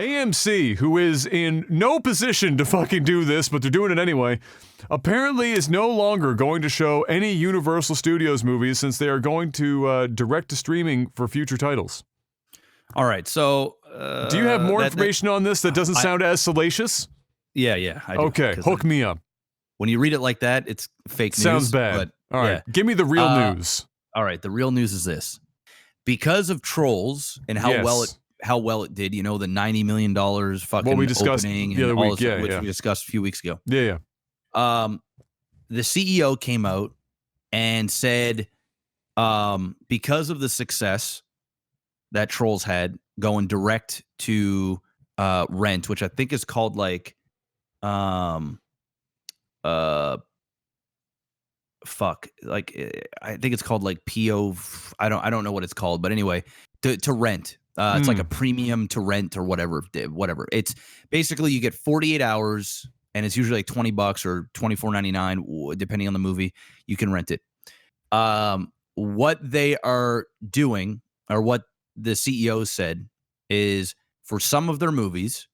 AMC, who is in no position to fucking do this, but they're doing it anyway, apparently is no longer going to show any Universal Studios movies since they are going to direct to streaming for future titles. All right, so... do you have more information on this that doesn't sound as salacious? Yeah, I do. Okay, hook me up. When you read it like that, it's fake news. Sounds bad. All right, give me the real news. All right, the real news is this. Because of Trolls and how well it did, the $90 million fucking we discussed opening the other and all week, this, which we discussed a few weeks ago. Yeah. The CEO came out and said, because of the success that Trolls had going direct to rent, which I think is called like I think it's called like PO. I don't know what it's called, but anyway, to rent. It's like a premium to rent or whatever. It's basically you get 48 hours, and it's usually like $20 or $24.99, depending on the movie. You can rent it. What they are doing, or what the CEO said, is for some of their movies,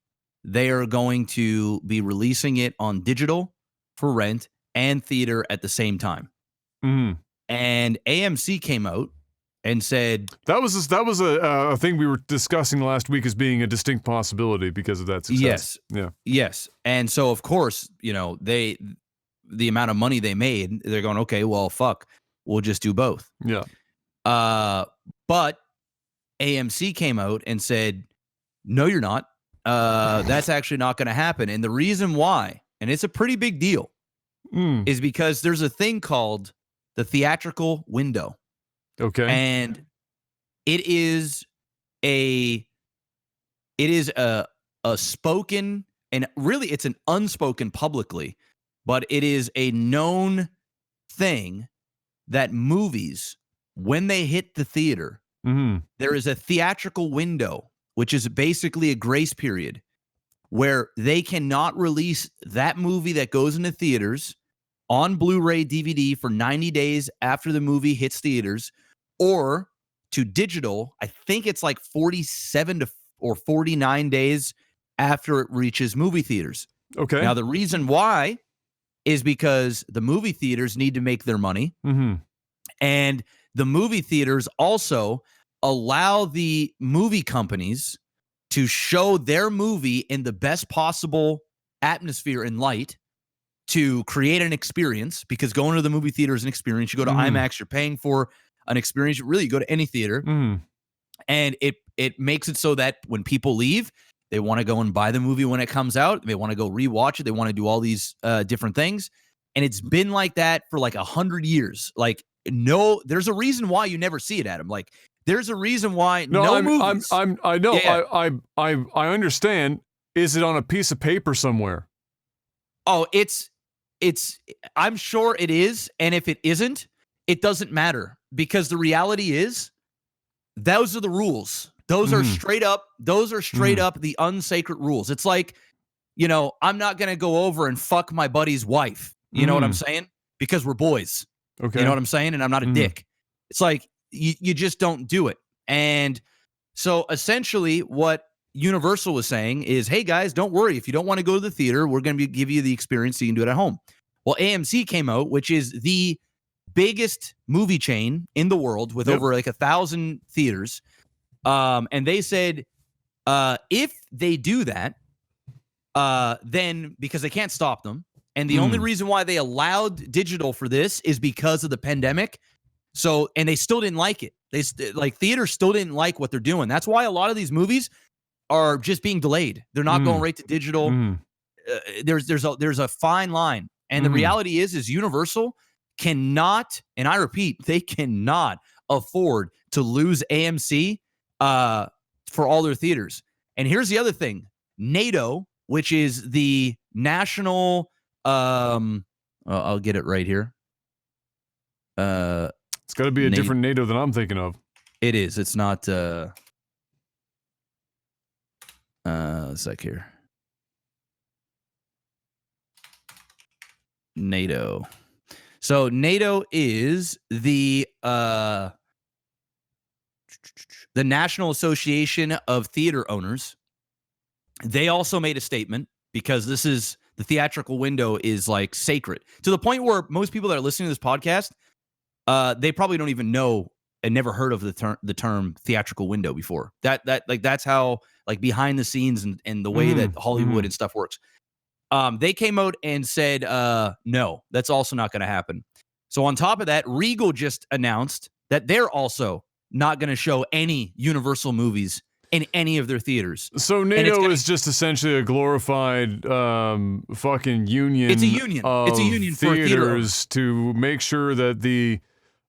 they are going to be releasing it on digital for rent and theater at the same time. And AMC came out and said that was a thing we were discussing last week as being a distinct possibility because of that success. Yes. And so of course, the amount of money they made, they're going, okay, well, fuck, we'll just do both. Yeah. But AMC came out and said, no, you're not. That's actually not going to happen. And the reason why, and it's a pretty big deal, is because there's a thing called the theatrical window. Okay. And it is a spoken, and really it's an unspoken publicly, but it is a known thing that movies, when they hit the theater, there is a theatrical window, which is basically a grace period where they cannot release that movie that goes into theaters on Blu-ray DVD for 90 days after the movie hits theaters, or to digital, I think it's like 47 or 49 days after it reaches movie theaters. Okay. Now, the reason why is because the movie theaters need to make their money, and the movie theaters also allow the movie companies to show their movie in the best possible atmosphere and light to create an experience, because going to the movie theater is an experience. You go to IMAX, you're paying for an experience. Really, you go to any theater, and it makes it so that when people leave, they want to go and buy the movie when it comes out. They want to go rewatch it. They want to do all these different things. And it's been like that for like 100 years. Like, no, there's a reason why you never see it, Adam. Like, there's a reason why movies. I know. Yeah. I understand. Is it on a piece of paper somewhere? Oh, I'm sure it is. And if it isn't, it doesn't matter, because the reality is those are the rules. Those are straight up the unsacred rules. It's like, I'm not going to go over and fuck my buddy's wife. You know what I'm saying? Because we're boys. Okay. You know what I'm saying? And I'm not a dick. It's like, you just don't do it. And so essentially what Universal was saying is, hey guys, don't worry. If you don't want to go to the theater, we're going to give you the experience so you can do it at home. Well, AMC came out, which is the biggest movie chain in the world with over like 1,000 theaters. And they said, if they do that, then, because they can't stop them. And the only reason why they allowed digital for this is because of the pandemic. So, and they still didn't like it. Theaters still didn't like what they're doing. That's why a lot of these movies are just being delayed. They're not going right to digital. There's a fine line. And the reality is Universal cannot, and I repeat, they cannot afford to lose AMC for all their theaters. And here's the other thing. NATO, which is the national, I'll get it right here. It's got to be a different NATO than I'm thinking of. It is. It's not. A sec here. NATO. So NATO is the National Association of Theater Owners, They also made a statement because the theatrical window is like sacred to the point where most people that are listening to this podcast, they probably don't even know and never heard of the term theatrical window before. That's how like behind the scenes and the way that Hollywood and stuff works. They came out and said, no, that's also not going to happen. So on top of that, Regal just announced that they're also not going to show any Universal movies in any of their theaters. So NATO is just essentially a glorified fucking union. It's a union. It's a union for theaters to make sure that the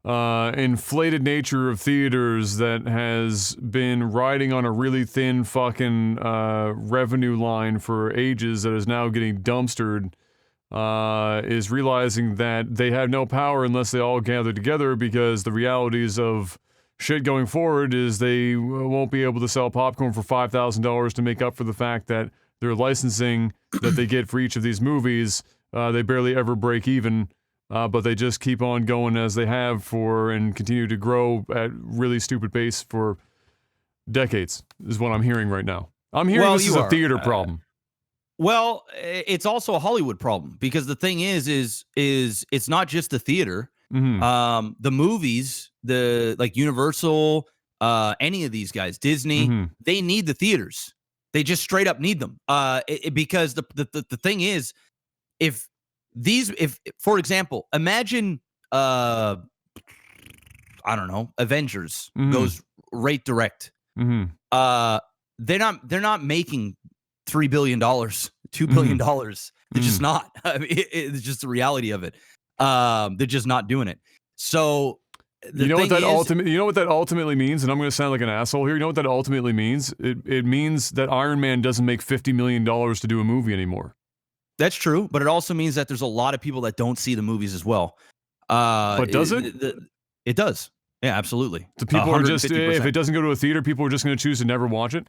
inflated nature of theaters that has been riding on a really thin fucking revenue line for ages that is now getting dumpstered is realizing that they have no power unless they all gather together, because the realities of shit going forward is they won't be able to sell popcorn for $5,000 to make up for the fact that their licensing that they get for each of these movies, they barely ever break even, but they just keep on going as they have for and continue to grow at really stupid pace for decades, is what I'm hearing right now. I'm hearing this is a theater problem. Well, it's also a Hollywood problem, because the thing is it's not just the theater. The movies, the like Universal, any of these guys, Disney, they need the theaters. They just straight up need them. Because the thing is, if for example, imagine I don't know, Avengers goes right direct. They're not making $3 billion, $2 billion. They're just not. I mean, it's just the reality of it. They're just not doing it. So you know what that ultimately means, and I'm going to sound like an asshole here. You know what that ultimately means? It means that Iron Man doesn't make $50 million to do a movie anymore. That's true, but it also means that there's a lot of people that don't see the movies as well. But does it? It does. Yeah, absolutely. So people are just, if it doesn't go to a theater, people are just going to choose to never watch it?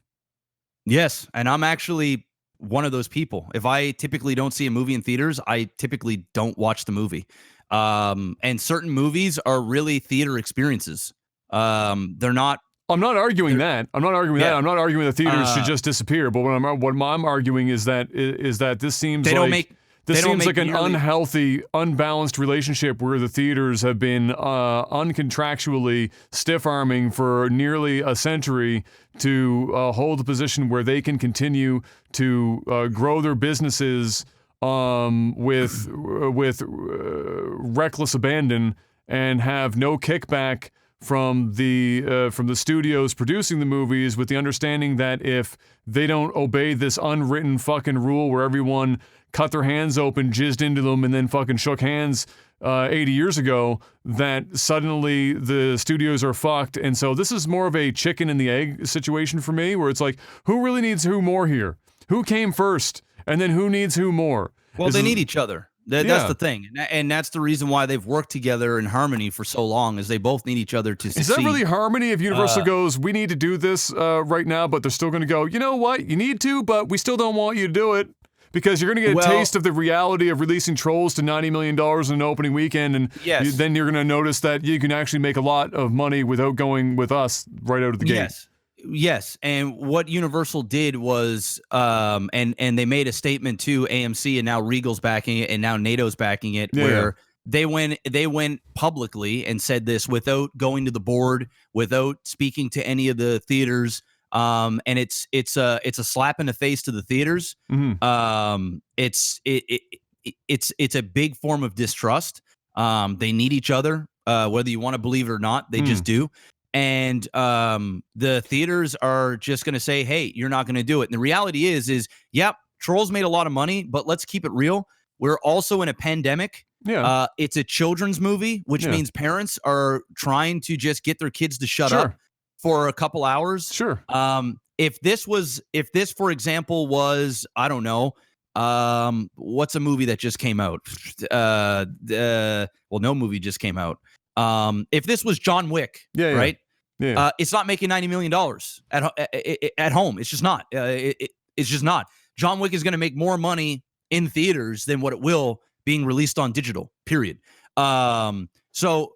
Yes, and I'm actually one of those people. If I typically don't see a movie in theaters, I typically don't watch the movie. And certain movies are really theater experiences. They're not. I'm not arguing that. I'm not arguing that. I'm not arguing that theaters should just disappear. But what I'm arguing is that this seems like an unhealthy, unbalanced relationship where the theaters have been uncontractually stiff-arming for nearly a century to hold a position where they can continue to grow their businesses with reckless abandon and have no kickback from the studios producing the movies, with the understanding that if they don't obey this unwritten fucking rule where everyone cut their hands open, jizzed into them, and then fucking shook hands 80 years ago, that suddenly the studios are fucked. And so this is more of a chicken and the egg situation for me, where it's like, who really needs who more here? Who came first? And then who needs who more? Well, they need each other. That's the thing. And that's the reason why they've worked together in harmony for so long, is they both need each other to succeed. Is that really harmony if Universal goes, we need to do this right now, but they're still going to go, you know what? You need to, but we still don't want you to do it. Because you're going to get a taste of the reality of releasing Trolls to $90 million in an opening weekend, and then you're going to notice that you can actually make a lot of money without going with us right out of the gate. Yes. And what Universal did was, and they made a statement to AMC, and now Regal's backing it, and now NATO's backing it, where they went publicly and said this without going to the board, without speaking to any of the theaters. And it's a slap in the face to the theaters. It's a big form of distrust. They need each other, whether you want to believe it or not. They just do. And the theaters are just going to say, hey, you're not going to do it. And the reality is Trolls made a lot of money, but let's keep it real. We're also in a pandemic. It's a children's movie, which means parents are trying to just get their kids to shut up for a couple hours. If this, for example, was, I don't know, what's a movie that just came out? No movie just came out. If this was John Wick, right? It's not making $90 million at home. It's just not. It's just not. John Wick is going to make more money in theaters than what it will being released on digital. Period. So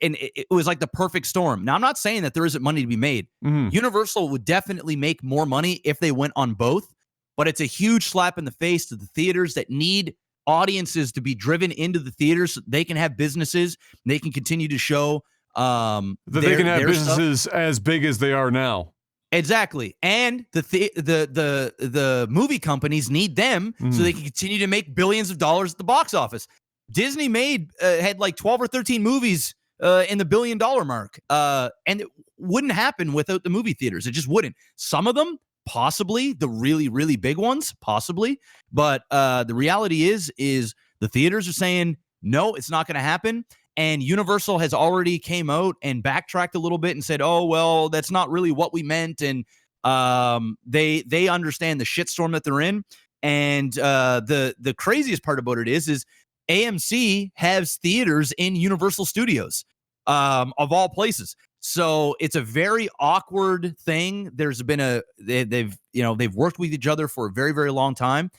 it was like the perfect storm. Now, I'm not saying that there isn't money to be made. Universal would definitely make more money if they went on both, but it's a huge slap in the face to the theaters that need audiences to be driven into the theaters so they can have businesses, they can continue to show that they can have businesses as big as they are now. Exactly. And the movie companies need them so they can continue to make billions of dollars at the box office. Disney had like 12 or 13 movies in the $1 billion mark. And it wouldn't happen without the movie theaters. It just wouldn't. Some of them, possibly, the really, really big ones, possibly. But the reality is the theaters are saying, no, it's not going to happen. And Universal has already came out and backtracked a little bit and said, oh, well, that's not really what we meant. And they understand the shitstorm that they're in. And the craziest part about it is AMC has theaters in Universal Studios, of all places. So it's a very awkward thing. There's been they've worked with each other for a very, very long time.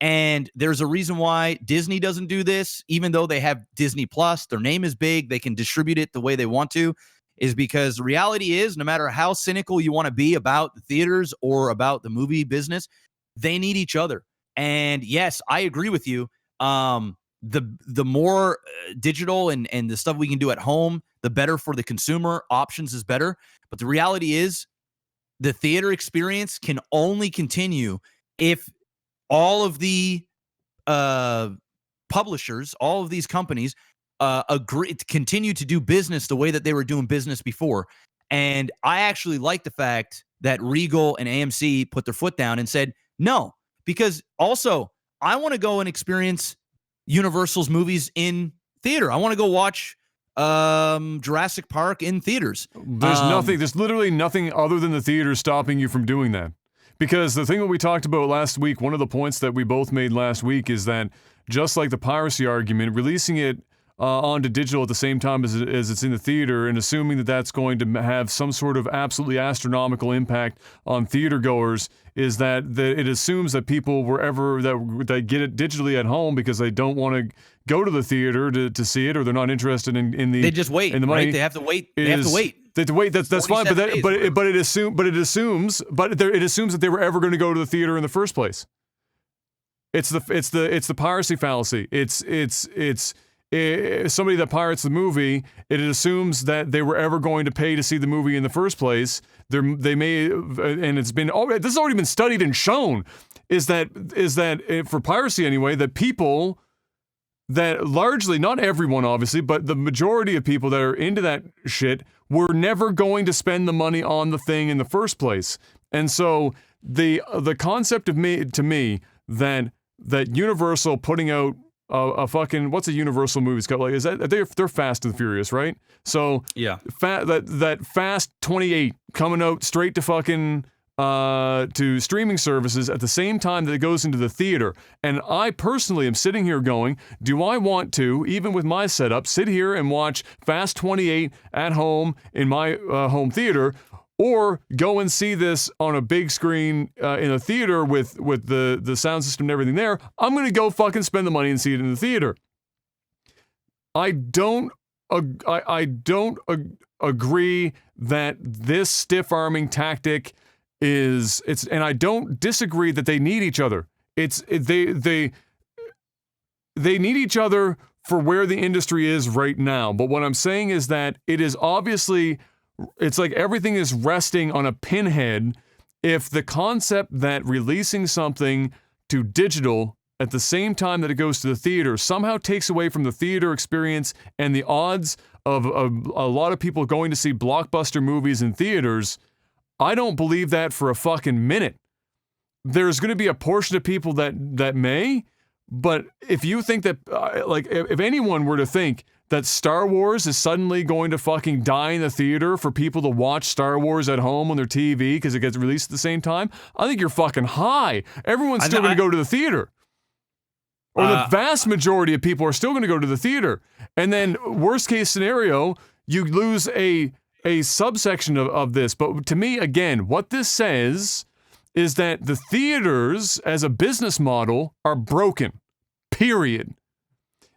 And there's a reason why Disney doesn't do this, even though they have Disney Plus, their name is big, they can distribute it the way they want to, is because the reality is no matter how cynical you want to be about the theaters or about the movie business, they need each other. And yes, I agree with you. The more digital and the stuff we can do at home, the better for the consumer. Options is better. But the reality is the theater experience can only continue if all of the publishers, all of these companies agree to continue to do business the way that they were doing business before. And I actually like the fact that Regal and AMC put their foot down and said, no, because also I want to go and experience Universal's movies in theater. I want to go watch Jurassic Park in theaters. There's literally nothing other than the theater stopping you from doing that. Because the thing that we talked about last week, one of the points that we both made last week is that just like the piracy argument, releasing it onto digital at the same time as it's in the theater and assuming that that's going to have some sort of absolutely astronomical impact on theater goers is that it assumes that people wherever that get it digitally at home because they don't want to go to the theater to see it or they're not interested in the they just wait in the money. Right? They have to wait. They have to wait. That's fine, but it assumes that they were ever going to go to the theater in the first place. It's the piracy fallacy. It's somebody that pirates the movie. It assumes that they were ever going to pay to see the movie in the first place. They may, and this has already been studied and shown. Is that for piracy anyway? That people. That largely, not everyone obviously, but the majority of people that are into that shit were never going to spend the money on the thing in the first place. And so the concept of that Universal putting out a fucking, what's a Universal movie? It's got like, is that they're Fast and Furious, right? So yeah, that Fast 28 coming out straight to fucking to streaming services at the same time that it goes into the theater. And I personally am sitting here going, do I want to, even with my setup, sit here and watch Fast 28 at home in my home theater, or go and see this on a big screen in a theater with the sound system and everything there? I'm going to go fucking spend the money and see it in the theater. I don't agree that this stiff-arming tactic and I don't disagree that they need each other. They need each other for where the industry is right now. But what I'm saying is that it is obviously, it's like everything is resting on a pinhead if the concept that releasing something to digital at the same time that it goes to the theater somehow takes away from the theater experience and the odds of a lot of people going to see blockbuster movies in theaters. I don't believe that for a fucking minute. There's going to be a portion of people that may, but if you think that, if anyone were to think that Star Wars is suddenly going to fucking die in the theater for people to watch Star Wars at home on their TV because it gets released at the same time, I think you're fucking high. Everyone's still going to go to the theater. Or the vast majority of people are still going to go to the theater. And then, worst case scenario, you lose a subsection of this. But to me, again, what this says is that the theaters as a business model are broken. Period.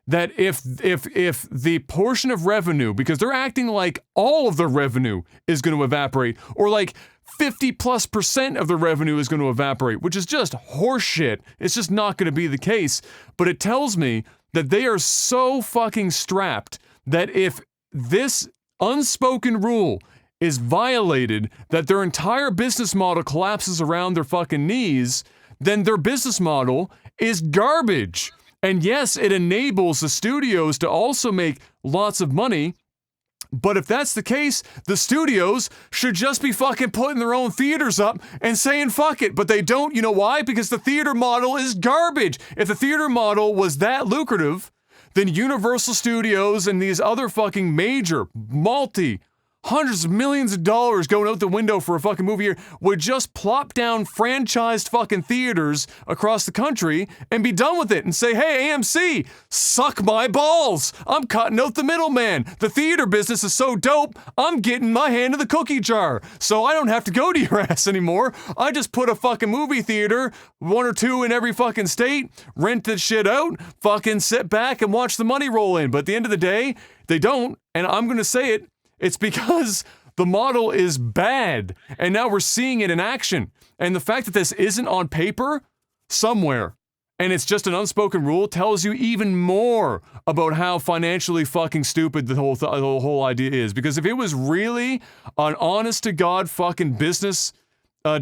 that if the portion of revenue, because they're acting like all of the revenue is going to evaporate, or like 50+% of the revenue is going to evaporate, which is just horseshit. It's just not going to be the case. But it tells me that they are so fucking strapped that if this unspoken rule is violated, that their entire business model collapses around their fucking knees, then their business model is garbage. And yes, it enables the studios to also make lots of money. But if that's the case, the studios should just be fucking putting their own theaters up and saying fuck it. But they don't. You know why? Because the theater model is garbage. If the theater model was that lucrative, then Universal Studios and these other fucking major hundreds of millions of dollars going out the window for a fucking movie here would just plop down franchised fucking theaters across the country and be done with it and say, hey, AMC, suck my balls. I'm cutting out the middleman. The theater business is so dope, I'm getting my hand in the cookie jar. So I don't have to go to your ass anymore. I just put a fucking movie theater, 1 or 2 in every fucking state, rent this shit out, fucking sit back and watch the money roll in. But at the end of the day, they don't, and I'm gonna say it, it's because the model is bad, and now we're seeing it in action. And the fact that this isn't on paper somewhere, and it's just an unspoken rule, tells you even more about how financially fucking stupid the whole idea is. Because if it was really an honest-to-God fucking business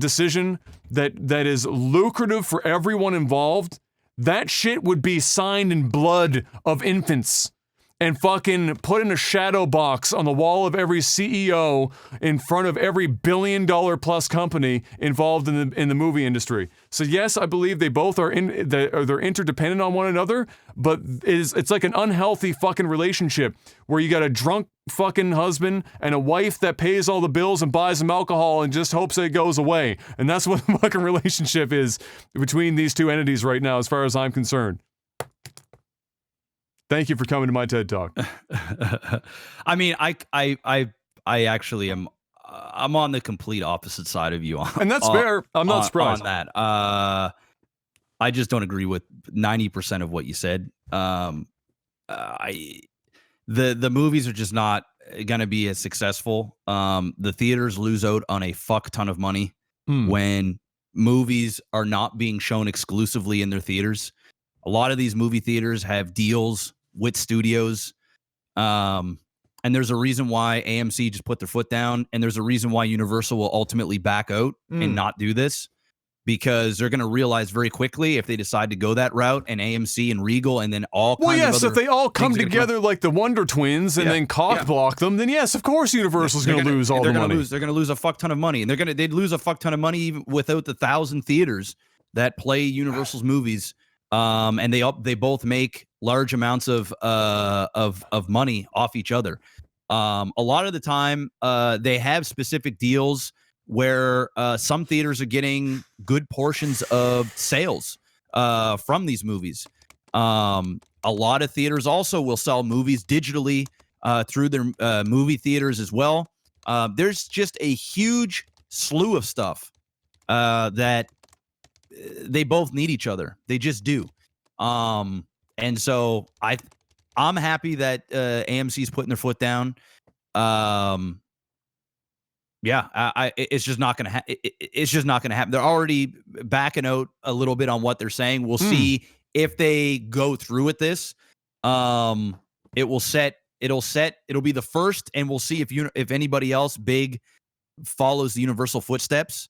decision that is lucrative for everyone involved, that shit would be signed in blood of infants and fucking put in a shadow box on the wall of every CEO in front of every billion-dollar-plus company involved in the movie industry. So yes, I believe they both they're interdependent on one another, but it's like an unhealthy fucking relationship where you got a drunk fucking husband and a wife that pays all the bills and buys them alcohol and just hopes that it goes away. And that's what the fucking relationship is between these two entities right now, as far as I'm concerned. Thank you for coming to my TED Talk. I mean, I actually am. I'm on the complete opposite side of you on, and that's fair. I'm not surprised on that. I just don't agree with 90% of what you said. The movies are just not going to be as successful. The theaters lose out on a fuck ton of money when movies are not being shown exclusively in their theaters. A lot of these movie theaters have deals with studios. And there's a reason why AMC just put their foot down. And there's a reason why Universal will ultimately back out and not do this. Because they're going to realize very quickly if they decide to go that route, and AMC and Regal and then all kinds of other if they all come together like the Wonder Twins and then block them, then yes, of course Universal's going to lose all the money. They're going to lose a fuck ton of money. And they'd lose a fuck ton of money even without the 1,000 theaters that play Universal's movies. And they both make large amounts of money off each other. A lot of the time, they have specific deals where some theaters are getting good portions of sales from these movies. A lot of theaters also will sell movies digitally through their movie theaters as well. There's just a huge slew of stuff that they both need each other. They just do. And so I'm happy that AMC's putting their foot down. It's just not going to it's just not going to happen. They're already backing out a little bit on what they're saying. We'll see if they go through with this. It'll be the first, and we'll see if anybody else big follows the Universal footsteps.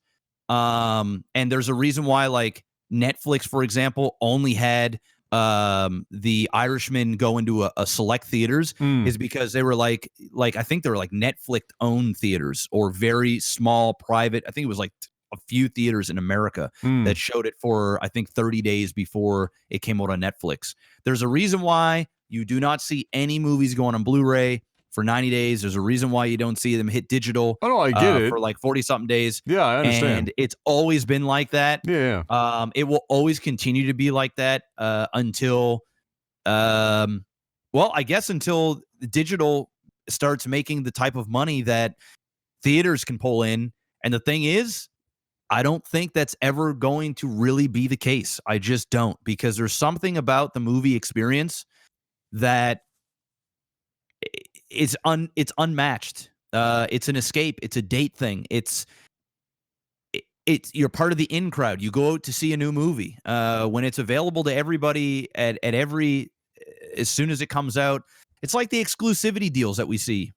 And there's a reason why, like Netflix, for example, only had the Irishman go into a select theaters is because they were like I think they were like Netflix owned theaters or very small private. I think it was like a few theaters in America that showed it for I think 30 days before it came out on Netflix. There's a reason why you do not see any movies going on Blu-ray for 90 days. There's a reason why you don't see them hit digital. Oh, no, I get it. For like 40-something days. Yeah, I understand. And it's always been like that. Yeah. It will always continue to be like that until, I guess until digital starts making the type of money that theaters can pull in. And the thing is, I don't think that's ever going to really be the case. I just don't, because there's something about the movie experience that it's unmatched. It's an escape. It's a date thing. It's you're part of the in crowd. You go out to see a new movie when it's available to everybody at every as soon as it comes out. It's like the exclusivity deals that we see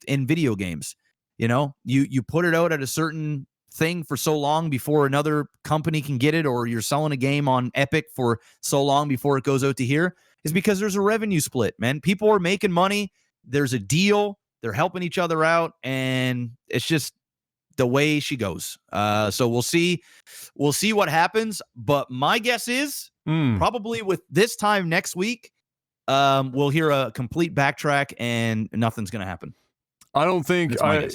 in video games. You know, you put it out at a certain thing for so long before another company can get it, or you're selling a game on Epic for so long before it goes out to here, is because there's a revenue split, man. People are making money. There's a deal. They're helping each other out, and it's just the way she goes. So we'll see what happens. But my guess is probably with this time next week, we'll hear a complete backtrack and nothing's going to happen. I don't think I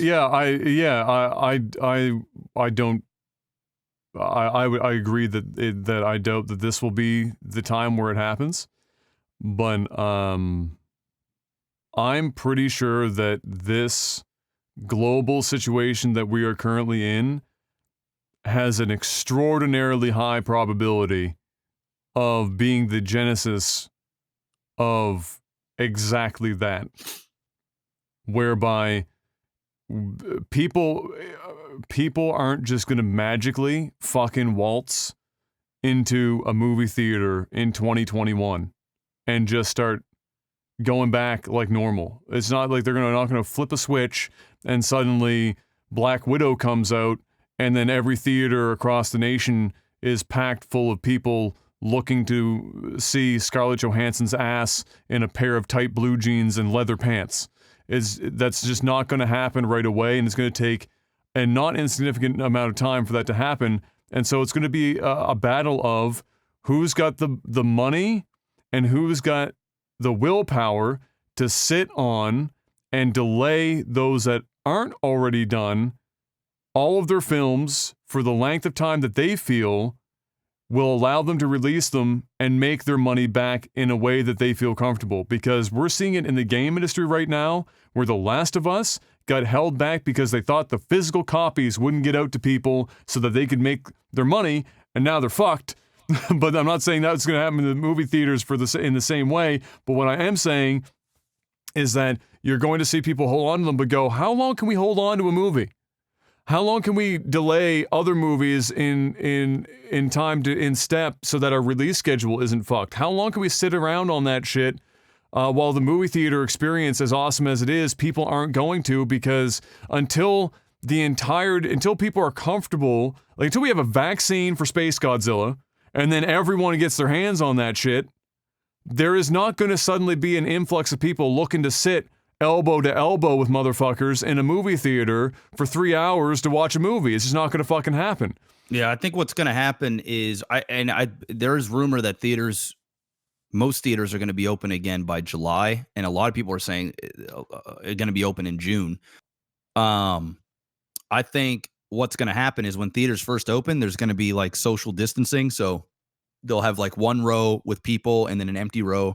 agree that I doubt that this will be the time where it happens, but I'm pretty sure that this global situation that we are currently in has an extraordinarily high probability of being the genesis of exactly that, whereby people aren't just going to magically fucking waltz into a movie theater in 2021 and just start going back like normal. It's not like they're not going to flip a switch and suddenly Black Widow comes out and then every theater across the nation is packed full of people looking to see Scarlett Johansson's ass in a pair of tight blue jeans and leather pants. That's just not going to happen right away, and it's going to take a not insignificant amount of time for that to happen. And so it's going to be a battle of who's got the money and who's got the willpower to sit on and delay those that aren't already done all of their films for the length of time that they feel will allow them to release them and make their money back in a way that they feel comfortable. Because we're seeing it in the game industry right now, where The Last of Us got held back because they thought the physical copies wouldn't get out to people so that they could make their money, and now they're fucked. But I'm not saying that's going to happen in the movie theaters in the same way. But what I am saying is that you're going to see people hold on to them, but go, how long can we hold on to a movie? How long can we delay other movies in time in step so that our release schedule isn't fucked? How long can we sit around on that shit while the movie theater experience, as awesome as it is, people aren't going to, because until people are comfortable, like until we have a vaccine for Space Godzilla, and then everyone gets their hands on that shit, there is not going to suddenly be an influx of people looking to sit elbow to elbow with motherfuckers in a movie theater for 3 hours to watch a movie. It's just not going to fucking happen. Yeah, I think what's going to happen is there is rumor that most theaters are going to be open again by July, and a lot of people are saying it's going to be open in June. I think what's going to happen is when theaters first open, there's going to be like social distancing, so they'll have like one row with people and then an empty row,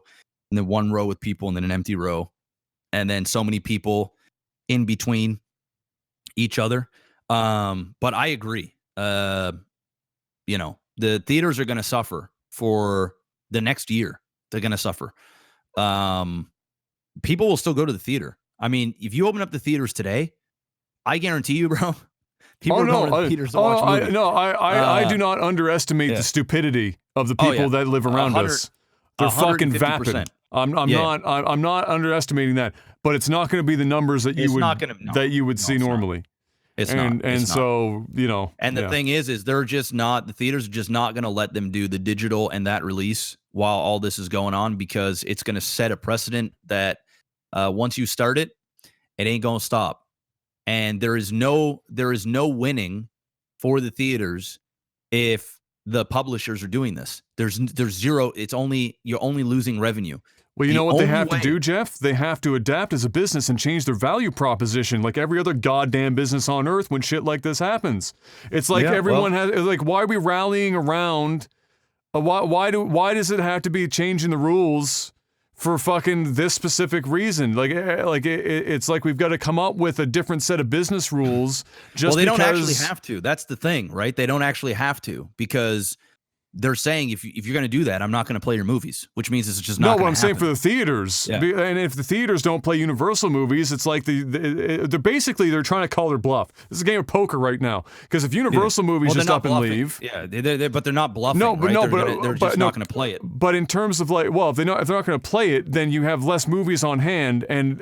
and then one row with people and then an empty row, and then so many people in between each other. But I agree. The theaters are going to suffer for the next year. They're going to suffer. People will still go to the theater. I mean, if you open up the theaters today, I guarantee you, bro, people are going to the theaters to watch movies. I do not underestimate the stupidity of the people that live around us. They're fucking vapid. I'm not underestimating that, but it's not going to be the numbers that you would see normally. It's not. And so, you know. And the thing is the theaters are just not going to let them do the digital and that release while all this is going on, because it's going to set a precedent that once you start it, it ain't going to stop. And there is no winning for the theaters if the publishers are doing this. There's zero. You're only losing revenue. Well, you know what they have to do, Jeff? They have to adapt as a business and change their value proposition like every other goddamn business on earth when shit like this happens. It's like everyone has, like, why are we rallying around? Why does it have to be changing the rules for fucking this specific reason? It's like we've got to come up with a different set of business rules just because... Well, they don't actually have to. That's the thing, right? They don't actually have to, because they're saying if you're going to do that, I'm not going to play your movies, which means it's just not. No, what I'm saying for the theaters, and if the theaters don't play Universal movies, it's like they're trying to call their bluff. This is a game of poker right now because if Universal movies just up and leave, but they're not bluffing. No, but right? They're just not going to play it. But in terms of like, well, if they're not going to play it, then you have less movies on hand, and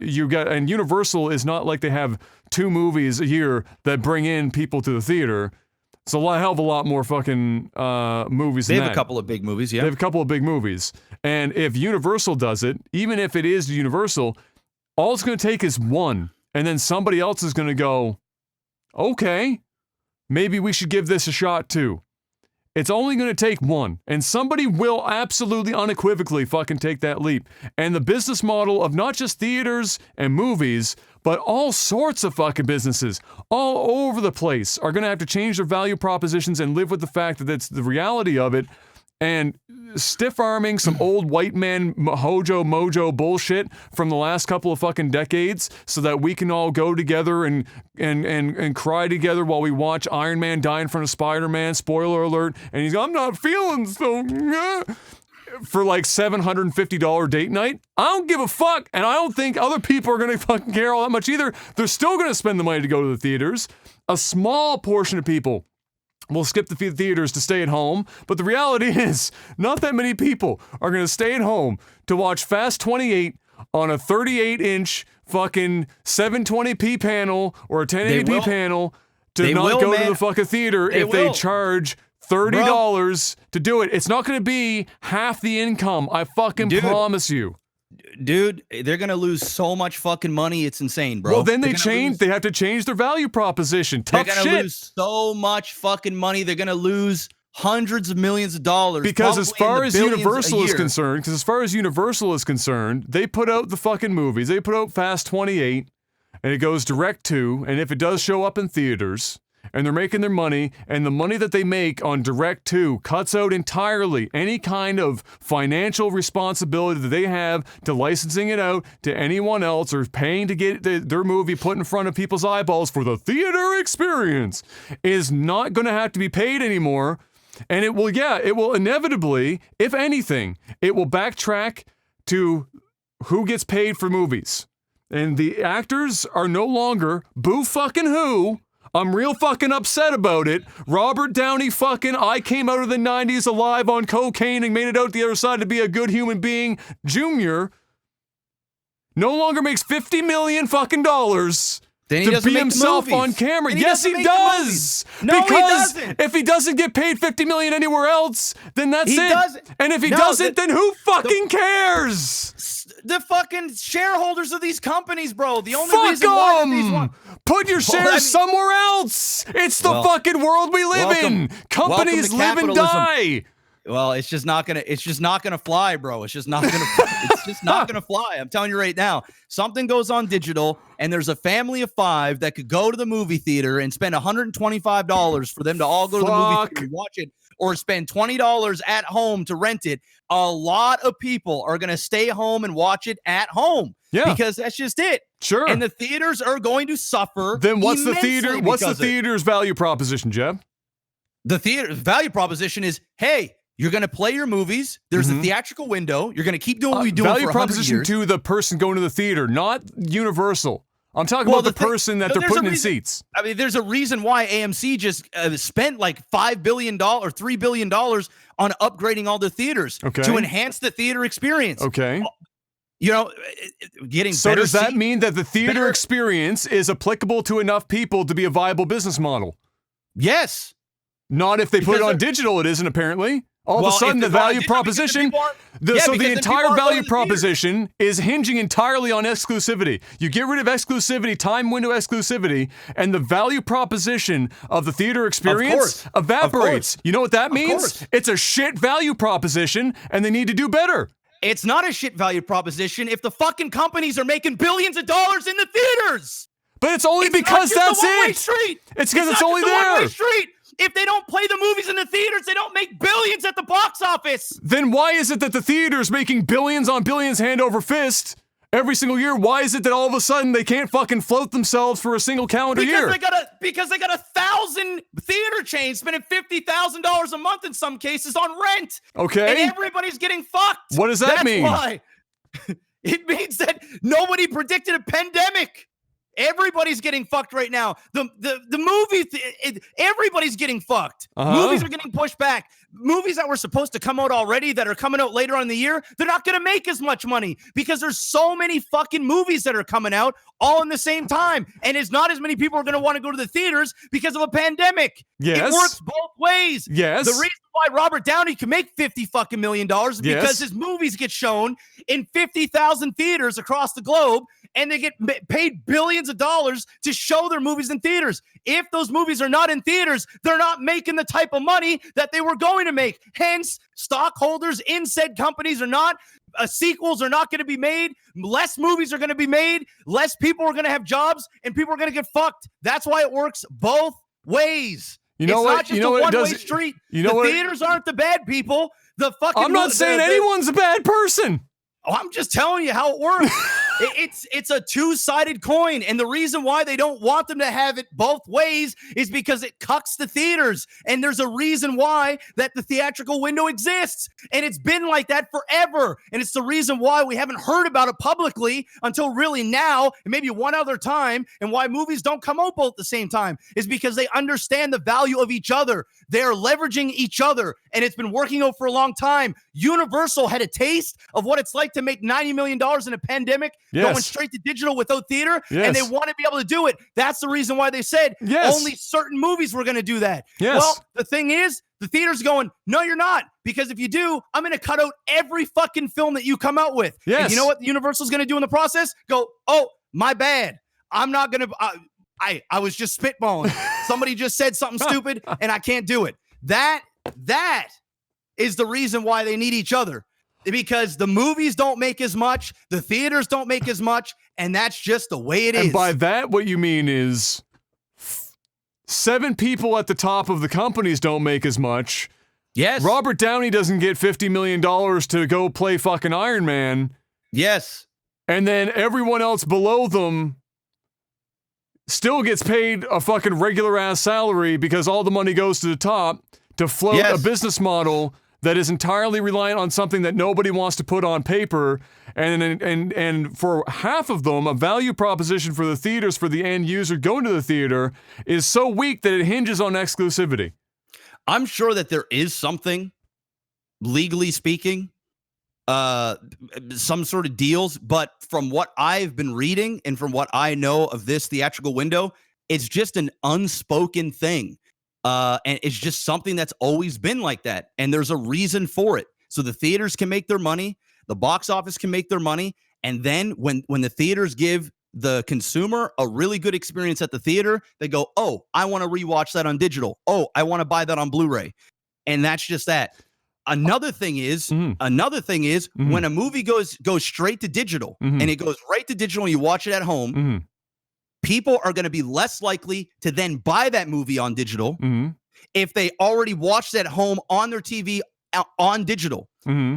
Universal is not like they have 2 movies a year that bring in people to the theater. It's a hell of a lot more fucking movies than that. They have a couple of big movies, yeah. They have a couple of big movies. And if Universal does it, even if it is Universal, all it's going to take is one. And then somebody else is going to go, okay, maybe we should give this a shot too. It's only going to take one. And somebody will absolutely unequivocally fucking take that leap. And the business model of not just theaters and movies, but all sorts of fucking businesses all over the place are going to have to change their value propositions and live with the fact that that's the reality of it. And stiff-arming some old white man mojo bullshit from the last couple of fucking decades so that we can all go together and cry together while we watch Iron Man die in front of Spider-Man, spoiler alert, and he's I'm not feeling so for like $750 date night. I don't give a fuck, and I don't think other people are gonna fucking care all that much either. They're still gonna spend the money to go to the theaters. A small portion of people will skip the theaters to stay at home, but the reality is, not that many people are going to stay at home to watch Fast 28 on a 38-inch fucking 720p panel or a 1080p panel to not go to the fucking theater if they charge $30 to do it. It's not going to be half the income, I fucking promise you. Dude, they're going to lose so much fucking money. It's insane, bro. Well, then they have to change their value proposition. Tough shit. They're going to lose so much fucking money. They're going to lose hundreds of millions of dollars. Because as far as Universal is concerned, they put out the fucking movies. They put out Fast 28, and it goes direct to, and if it does show up in theaters, and they're making their money, and the money that they make on direct to cuts out entirely any kind of financial responsibility that they have to licensing it out to anyone else or paying to get their movie put in front of people's eyeballs for the theater experience is not going to have to be paid anymore. And it will inevitably, if anything, it will backtrack to who gets paid for movies. And the actors are no longer boo fucking who. I'm real fucking upset about it. Robert Downey fucking I came out of the 90s alive on cocaine and made it out the other side to be a good human being. Junior no longer makes $50 million fucking dollars to be himself on camera. Yes, he does. No, because he doesn't. If he doesn't get paid $50 million anywhere else, then that's it. Doesn't. And if he doesn't, then who fucking cares? The fucking shareholders of these companies, bro. The only reason why these put your shares somewhere else. It's the fucking world we live in. Companies live and die. Well, it's just not gonna fly, bro. It's just not gonna fly. I'm telling you right now. Something goes on digital, and there's a family of 5 that could go to the movie theater and spend $125 for them to all go to the movie theater and watch it, or spend $20 at home to rent it. A lot of people are gonna stay home and watch it at home. Yeah, because that's just it. Sure. And the theaters are going to suffer. Then what's the theater? What's the theater's value proposition, Jeb? The theater value proposition is, hey, you're going to play your movies. There's a theatrical window. You're going to keep doing what we do for 100 years. Value proposition to the person going to the theater, not Universal. I'm talking about the person that they're putting in seats. I mean, there's a reason why AMC just spent like $5 billion or $3 billion on upgrading all the theaters to enhance the theater experience. Okay. You know, getting so better does that mean that the theater experience is applicable to enough people to be a viable business model? Yes. Not if they put it on digital, it isn't apparently. All of a sudden, the value proposition, the entire value proposition is hinging entirely on exclusivity. You get rid of exclusivity, time window exclusivity, and the value proposition of the theater experience evaporates. You know what that means? It's a shit value proposition, and they need to do better. It's not a shit value proposition if the fucking companies are making billions of dollars in the theaters. But it's only because that's it. It's because it's only there. If they don't play the movies in the theaters, they don't make billions at the box office. Then why is it that the theater's making billions on billions hand over fist every single year? Why is it that all of a sudden they can't fucking float themselves for a single calendar year? Because they got 1,000 theater chains spending $50,000 a month in some cases on rent. Okay. And everybody's getting fucked. What does that mean? That's why. It means that nobody predicted a pandemic. Everybody's getting fucked right now. The movies, everybody's getting fucked. Movies are getting pushed back. Movies that were supposed to come out already that are coming out later on in the year, they're not going to make as much money because there's so many fucking movies that are coming out all in the same time. And it's not as many people are going to want to go to the theaters because of a pandemic. Yes. It works both ways. Yes. The reason why Robert Downey can make $50 million is because his movies get shown in 50,000 theaters across the globe, and they get paid billions of dollars to show their movies in theaters. If those movies are not in theaters, they're not making the type of money that they were going to make. Hence, stockholders in said companies are not. Sequels are not going to be made. Less movies are going to be made. Less people are going to have jobs, and people are going to get fucked. That's why it works both ways. You know it's what? not just you know a what one-way street. You know the what? theaters aren't the bad people. The fucking I'm not saying anyone's a bad person. I'm just telling you how it works. It's a two-sided coin, and the reason why they don't want them to have it both ways is because it cucks the theaters, and there's a reason why that the theatrical window exists, and it's been like that forever, and it's the reason why we haven't heard about it publicly until really now, and maybe one other time, and why movies don't come out both at the same time is because they understand the value of each other. They're leveraging each other, and it's been working out for a long time. Universal had a taste of what it's like to make $90 million in a pandemic, going straight to digital without theater, and they want to be able to do it. That's the reason why they said only certain movies were going to do that. Well, the thing is, the theater's going, no, you're not, because if you do, I'm going to cut out every fucking film that you come out with. And you know what Universal's going to do in the process? Go, oh, my bad. I'm not going to, I was just spitballing. Somebody just said something stupid, and I can't do it. That is the reason why they need each other. Because the movies don't make as much, the theaters don't make as much, and that's just the way it is. And by that, what you mean is 7 people at the top of the companies don't make as much. Yes. Robert Downey doesn't get $50 million to go play fucking Iron Man. Yes. And then everyone else below them still gets paid a fucking regular ass salary because all the money goes to the top to float a business model that is entirely reliant on something that nobody wants to put on paper, and for half of them, a value proposition for the theaters, for the end user going to the theater, is so weak that it hinges on exclusivity. I'm sure that there is something, legally speaking, some sort of deals, but from what I've been reading and from what I know of this theatrical window, it's just an unspoken thing. And it's just something that's always been like that. And there's a reason for it. So the theaters can make their money. The box office can make their money. And then when the theaters give the consumer a really good experience at the theater, they go, oh, I want to rewatch that on digital. Oh, I want to buy that on Blu-ray. And that's just that. Another thing is when a movie goes straight to digital and it goes right to digital and you watch it at home, people are going to be less likely to then buy that movie on digital if they already watched it at home on their TV on digital.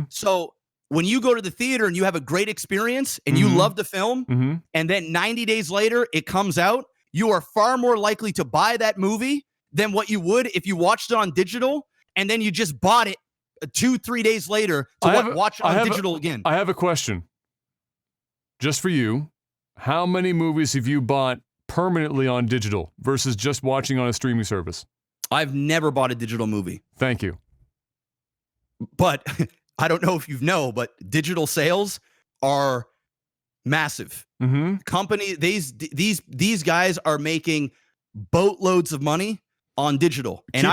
So when you go to the theater and you have a great experience and you love the film and then 90 days later it comes out, you are far more likely to buy that movie than what you would if you watched it on digital and then you just bought it 2-3 days later to watch it on digital again. I have a question just for you. How many movies have you bought permanently on digital versus just watching on a streaming service? I've never bought a digital movie. Thank you. But I don't know if you know, but digital sales are massive. Company, these guys are making boatloads of money on digital. And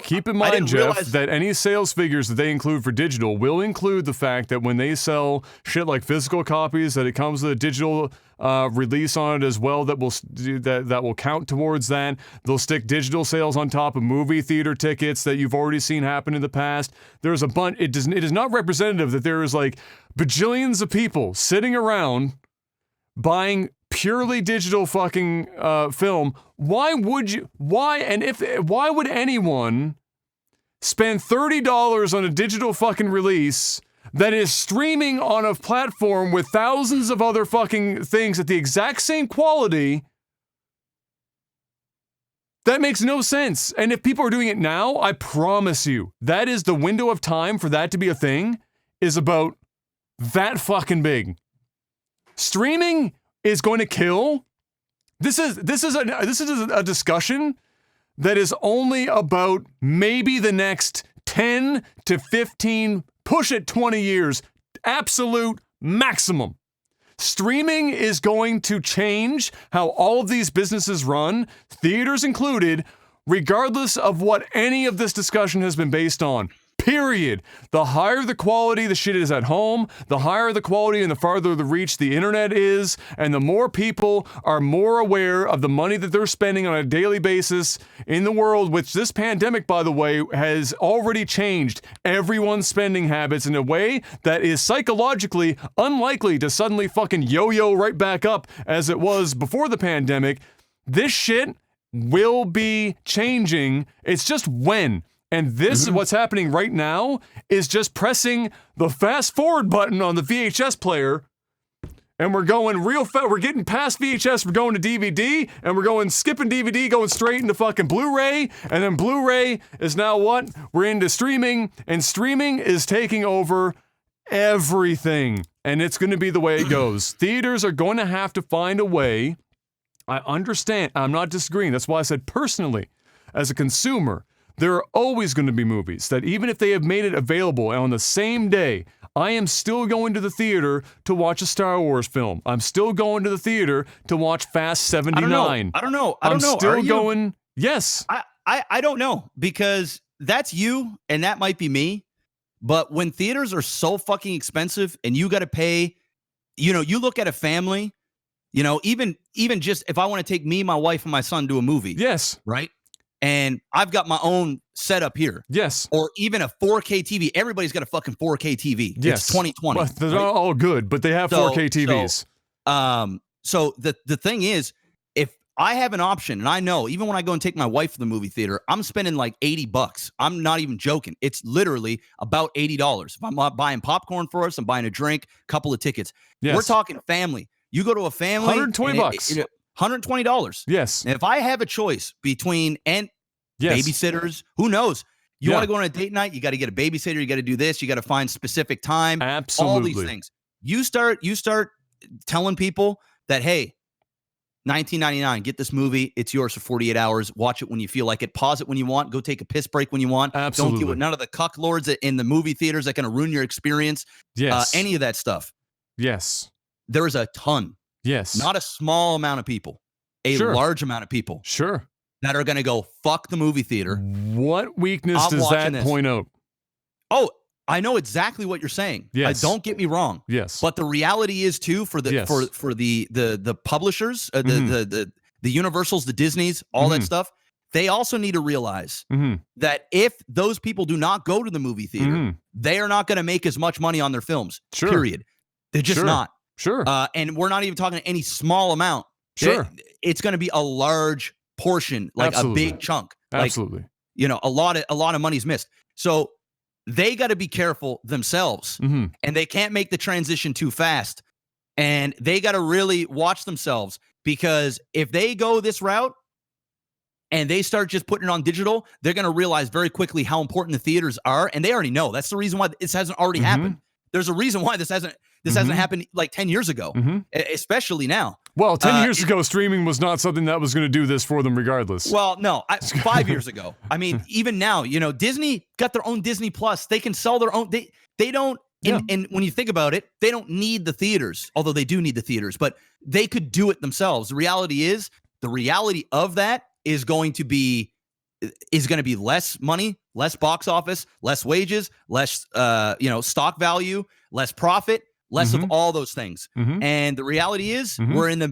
keep in mind, Jeff, that any sales figures that they include for digital will include the fact that when they sell shit like physical copies, that it comes with a digital release on it as well that will count towards that. They'll stick digital sales on top of movie theater tickets that you've already seen happen in the past. There's a bunch. It is not representative that there is like bajillions of people sitting around buying purely digital fucking film. Why would anyone spend $30 on a digital fucking release that is streaming on a platform with thousands of other fucking things at the exact same quality That makes no sense. And if people are doing it now, I promise you, that is the window of time for that to be a thing is about that fucking big. Streaming is going to kill. This is a discussion that is only about maybe the next 10 to 15, push it 20 years, absolute maximum. Streaming is going to change how all of these businesses run, theaters included, regardless of what any of this discussion has been based on. Period. The higher the quality the shit is at home, the higher the quality and the farther the reach the internet is, and the more people are more aware of the money that they're spending on a daily basis in the world, which this pandemic, by the way, has already changed everyone's spending habits in a way that is psychologically unlikely to suddenly fucking yo-yo right back up as it was before the pandemic. This shit will be changing. It's just when. And this is what's happening right now is just pressing the fast forward button on the VHS player. And we're going real fast. We're getting past VHS. We're going to DVD. And we're going skipping DVD, going straight into fucking Blu-ray. And then Blu-ray is now what? We're into streaming. And streaming is taking over everything. And it's going to be the way it goes. Theaters are going to have to find a way. I understand. I'm not disagreeing. That's why I said personally, as a consumer, there are always going to be movies that even if they have made it available on the same day, I am still going to the theater to watch a Star Wars film. I'm still going to the theater to watch Fast 79. I don't know. I'm still going, yes. I don't know, because that's you and that might be me. But when theaters are so fucking expensive and you got to pay, you look at a family, even just if I want to take me, my wife, and my son to a movie. Yes. Right? And I've got my own setup here. Yes. Or even a 4K TV. Everybody's got a fucking 4K TV. Yes. It's 2020. Well, they're not all good, but they have 4K TVs. So the thing is, if I have an option, and I know, even when I go and take my wife to the movie theater, I'm spending like $80. I'm not even joking. It's literally about $80. If I'm buying popcorn for us, I'm buying a drink, couple of tickets. Yes. We're talking family. You go to a family. $120. $120. Yes. And if I have a choice between babysitters, who knows? You want to go on a date night, you got to get a babysitter, you got to do this, you got to find specific time. Absolutely. All these things. You start telling people that, hey, $19.99, get this movie, it's yours for 48 hours. Watch it when you feel like it. Pause it when you want. Go take a piss break when you want. Absolutely. Don't deal with none of the cuck lords in the movie theaters that can ruin your experience. Yes. Any of that stuff. Yes. There is a ton. Yes. Not a small amount of people, a large amount of people. Sure. That are going to go, fuck the movie theater. What weakness does that point out? Oh, I know exactly what you're saying. Yes. Don't get me wrong. Yes. But the reality is too, for the for the publishers, the Universals, the Disneys, all that stuff, they also need to realize that if those people do not go to the movie theater, they are not going to make as much money on their films. Sure. Period. They're just not. Sure. And we're not even talking any small amount. Sure. It's going to be a large portion, like Absolutely. a big chunk. Absolutely. Like, a lot of money's missed. So they got to be careful themselves, and they can't make the transition too fast. And they got to really watch themselves, because if they go this route and they start just putting it on digital, they're going to realize very quickly how important the theaters are. And they already know. That's the reason why this hasn't already happened. There's a reason why this hasn't happened like 10 years ago, especially now. Well, 10 years ago, streaming was not something that was going to do this for them regardless. Well, no, 5 years ago. I mean, even now, Disney got their own Disney Plus. They can sell their own. They don't. And when you think about it, they don't need the theaters, although they do need the theaters, but they could do it themselves. The reality of that is going to be less money, less box office, less wages, less stock value, less profit, less of all those things. And the reality is we're in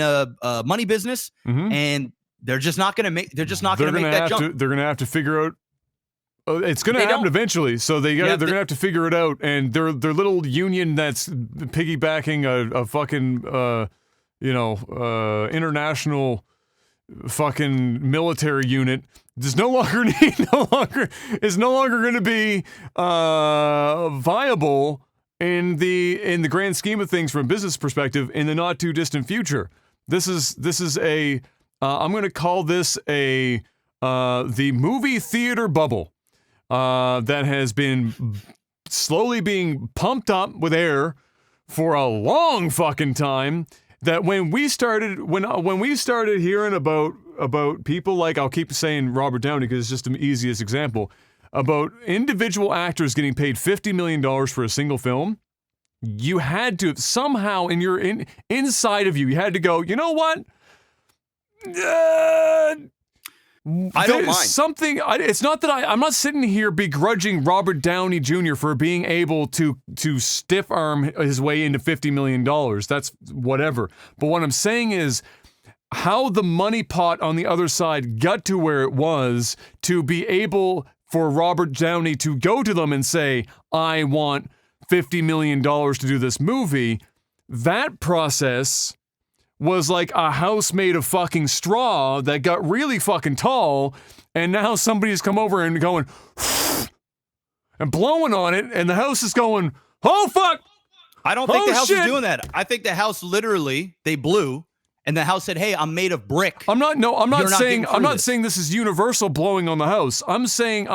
a money business, and they're just not going to make that jump. They're going to have to figure out. It's going to happen eventually, so they're going to have to figure it out. And their little union that's piggybacking a fucking international fucking military unit is no longer going to be viable in the grand scheme of things from a business perspective in the not too distant future. This is a I'm going to call this the movie theater bubble that has been slowly being pumped up with air for a long fucking time. That when we started hearing about people like, I'll keep saying Robert Downey because it's just the easiest example, about individual actors getting paid $50 million for a single film, you had to somehow inside of you, you had to go, you know what? I don't mind. It's not that I'm not sitting here begrudging Robert Downey Jr. for being able to stiff arm his way into $50 million. That's whatever. But what I'm saying is how the money pot on the other side got to where it was to be able for Robert Downey to go to them and say, I want $50 million to do this movie. That process was like a house made of fucking straw that got really fucking tall, and now somebody's come over and going and blowing on it, and the house is going, oh fuck! I don't think the house shit. is doing that. I think the house literally, they blew, and the house said, hey, I'm made of brick. I'm not saying this. this is Universal blowing on the house. I'm saying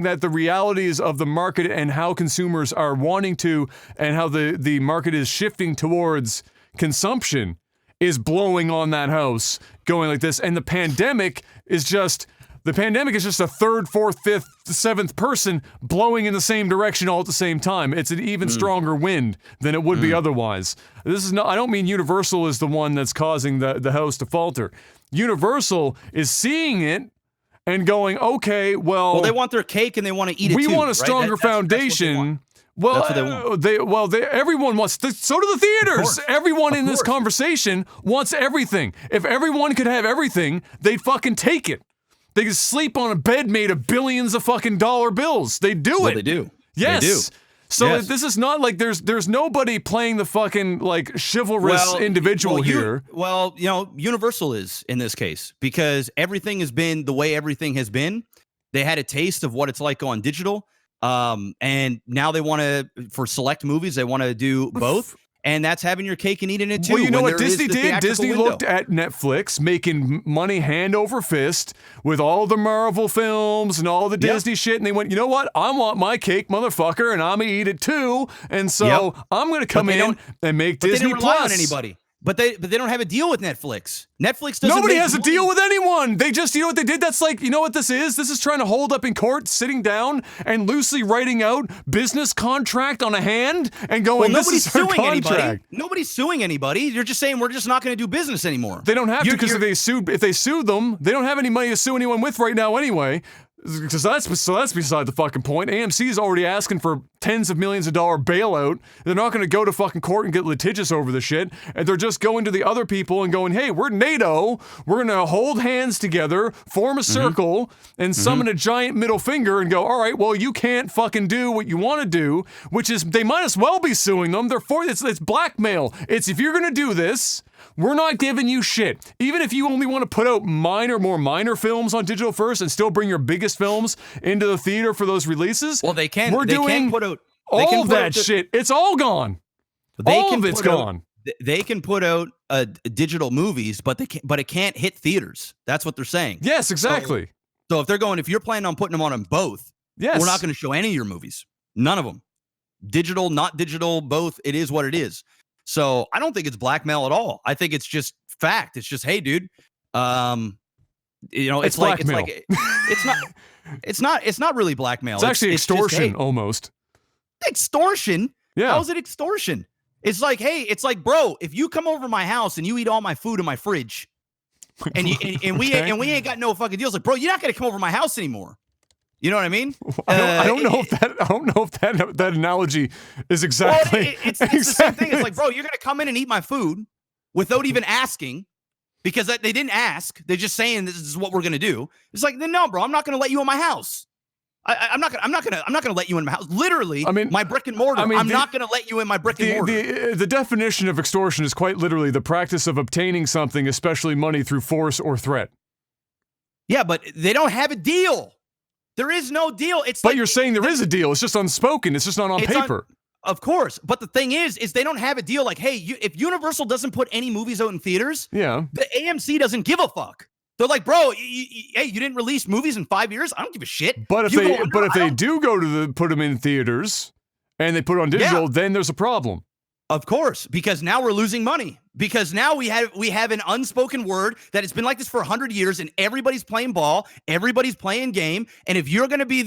that the realities of the market and how consumers are wanting to, and how the market is shifting towards consumption is blowing on that house, going like this. And the pandemic is just a third, fourth, fifth, seventh person blowing in the same direction all at the same time. It's an even stronger wind than it would be otherwise. I don't mean Universal is the one that's causing the house to falter. Universal is seeing it and going, okay, well, they want their cake and they want to eat it we too, want a right? stronger foundation. That's what they want. Everyone wants. So do the theaters. Everyone in this course. conversation wants everything. If everyone could have everything, they'd fucking take it. They could sleep on a bed made of billions of fucking dollar bills. They do it. They do. Yes. They do. So Yes. this is not like there's nobody playing the fucking like chivalrous individual here. Universal is in this case because everything has been the way everything has been. They had a taste of what it's like on digital. And now they want to, for select movies, they want to do both. And that's having your cake and eating it too. Well, you know what Disney did? Disney looked at Netflix making money hand over fist with all the Marvel films and all the Disney shit. And they went, you know what? I want my cake, motherfucker, and I'm going to eat it too. And so I'm going to come in and make Disney they don't rely Plus. on anybody. But they don't have a deal with Netflix. Netflix doesn't. Nobody make has a money. deal with anyone. They just, you know what they did? That's like, you know what this is? This is trying to hold up in court, sitting down and loosely writing out business contract on a hand and going, Well, this is her contract. Anybody. Nobody's suing anybody. You're just saying we're just not going to do business anymore. They don't have to because if they sue them, they don't have any money to sue anyone with right now anyway. Because that's beside the fucking point. AMC is already asking for tens of millions of dollar bailout. They're not going to go to fucking court and get litigious over the shit. And they're just going to the other people and going, hey, we're NATO. We're going to hold hands together, form a circle, and summon a giant middle finger and go, all right, well, you can't fucking do what you want to do, which is they might as well be suing them. It's blackmail. It's if you're going to do this, we're not giving you shit. Even if you only want to put out more minor films on digital first and still bring your biggest films into the theater for those releases. Well, they can. We're doing put out all that shit. It's all gone. All of it's gone. They can put out digital movies, but it can't hit theaters. That's what they're saying. Yes, exactly. So if you're planning on putting them on them both, yes, we're not going to show any of your movies. None of them. Digital, not digital, both. It is what it is. So I don't think it's blackmail at all. I think it's just fact. It's just, hey, dude, it's blackmail. It's not really blackmail. It's actually extortion, just, hey, almost. Extortion? Yeah. How is it extortion? It's like, hey, bro, if you come over to my house and you eat all my food in my fridge, and we ain't got no fucking deals, like, bro, you're not gonna come over to my house anymore. You know what I mean? I don't know if that analogy is exactly. Well, it's the same thing. It's like, bro, you're gonna come in and eat my food without even asking, because they didn't ask. They're just saying this is what we're gonna do. It's like, no, bro, I'm not gonna let you in my house. I'm not gonna let you in my house. Literally, my brick and mortar. I'm not gonna let you in my brick and mortar. The definition of extortion is quite literally the practice of obtaining something, especially money, through force or threat. Yeah, but they don't have a deal. There is no deal. But you're saying there is a deal. It's just unspoken. It's just not on paper. Of course. But the thing is they don't have a deal. Like, hey, if Universal doesn't put any movies out in theaters, the AMC doesn't give a fuck. They're like, bro, hey, you didn't release movies in 5 years? I don't give a shit. But if You they go under, they do go to put them in theaters and they put it on digital, then there's a problem. Of course, because now we're losing money. Because now we have an unspoken word that it's been like this for 100 years, and everybody's playing ball, everybody's playing game. And if you're going to be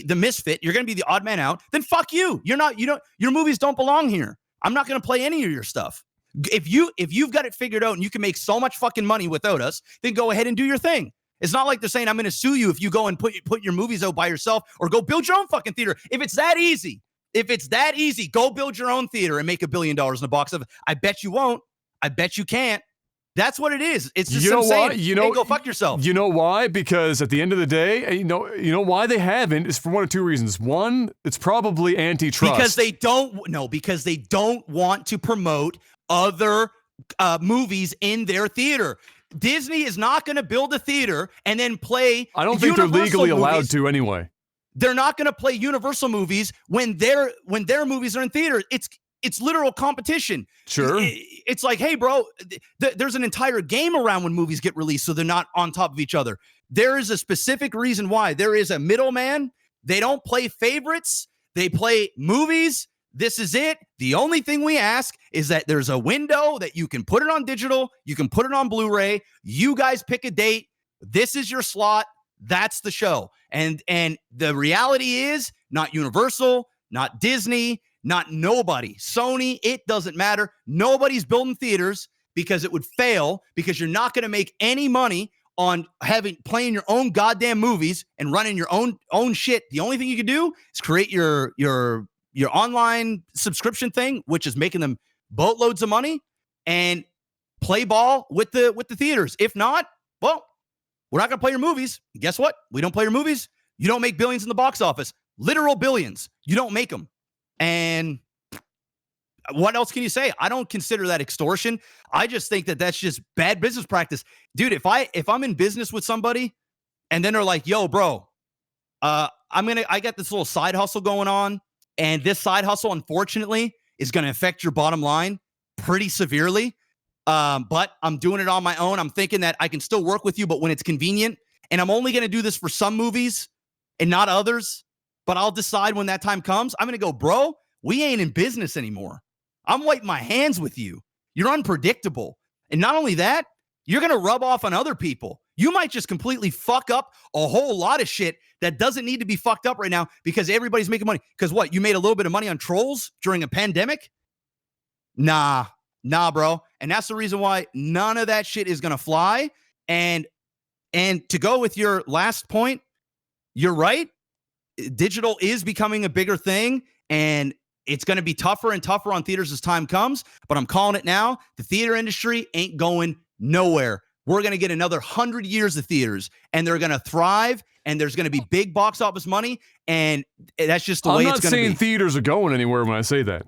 the misfit, you're going to be the odd man out. Then fuck you. You're not. You don't. Your movies don't belong here. I'm not going to play any of your stuff. If you've got it figured out and you can make so much fucking money without us, then go ahead and do your thing. It's not like they're saying I'm going to sue you if you go and put your movies out by yourself or go build your own fucking theater. If it's that easy, go build your own theater and make $1 billion in the box office. I bet you won't. I bet you can't. That's what it is. It's just saying, go fuck yourself. You know why? Because at the end of the day, you know why they haven't is for one of two reasons. One, it's probably antitrust. Because they don't want to promote other movies in their theater. Disney is not going to build a theater and then play. I don't think they're legally allowed to anyway. They're not going to play Universal movies when their movies are in theaters. It's literal competition. Sure. It's like, hey, bro, there's an entire game around when movies get released, so they're not on top of each other. There is a specific reason why. There is a middleman. They don't play favorites. They play movies. This is it. The only thing we ask is that there's a window that you can put it on digital. You can put it on Blu-ray. You guys pick a date. This is your slot. That's the show. And the reality is not Universal, not Disney, not nobody. Sony, it doesn't matter. Nobody's building theaters because it would fail, because you're not going to make any money on playing your own goddamn movies and running your own shit. The only thing you can do is create your online subscription thing, which is making them boatloads of money, and play ball with the theaters. If not, well, we're not going to play your movies. And guess what? We don't play your movies. You don't make billions in the box office. Literal billions. You don't make them. And what else can you say? I don't consider that extortion. I just think that that's just bad business practice. Dude, if I'm in business with somebody and then they're like, yo, bro, I got this little side hustle going on, and this side hustle, unfortunately, is going to affect your bottom line pretty severely. But I'm doing it on my own. I'm thinking that I can still work with you, but when it's convenient, and I'm only going to do this for some movies and not others, but I'll decide when that time comes. I'm going to go, bro, we ain't in business anymore. I'm wiping my hands with you. You're unpredictable. And not only that, you're going to rub off on other people. You might just completely fuck up a whole lot of shit that doesn't need to be fucked up right now because everybody's making money. Because what? You made a little bit of money on trolls during a pandemic? Nah, bro. And that's the reason why none of that shit is going to fly. And to go with your last point, you're right. Digital is becoming a bigger thing, and it's going to be tougher and tougher on theaters as time comes. But I'm calling it now. The theater industry ain't going nowhere. We're going to get another 100 years of theaters, and they're going to thrive, and there's going to be big box office money, and that's just the way it's going to be. I'm not saying theaters are going anywhere when I say that.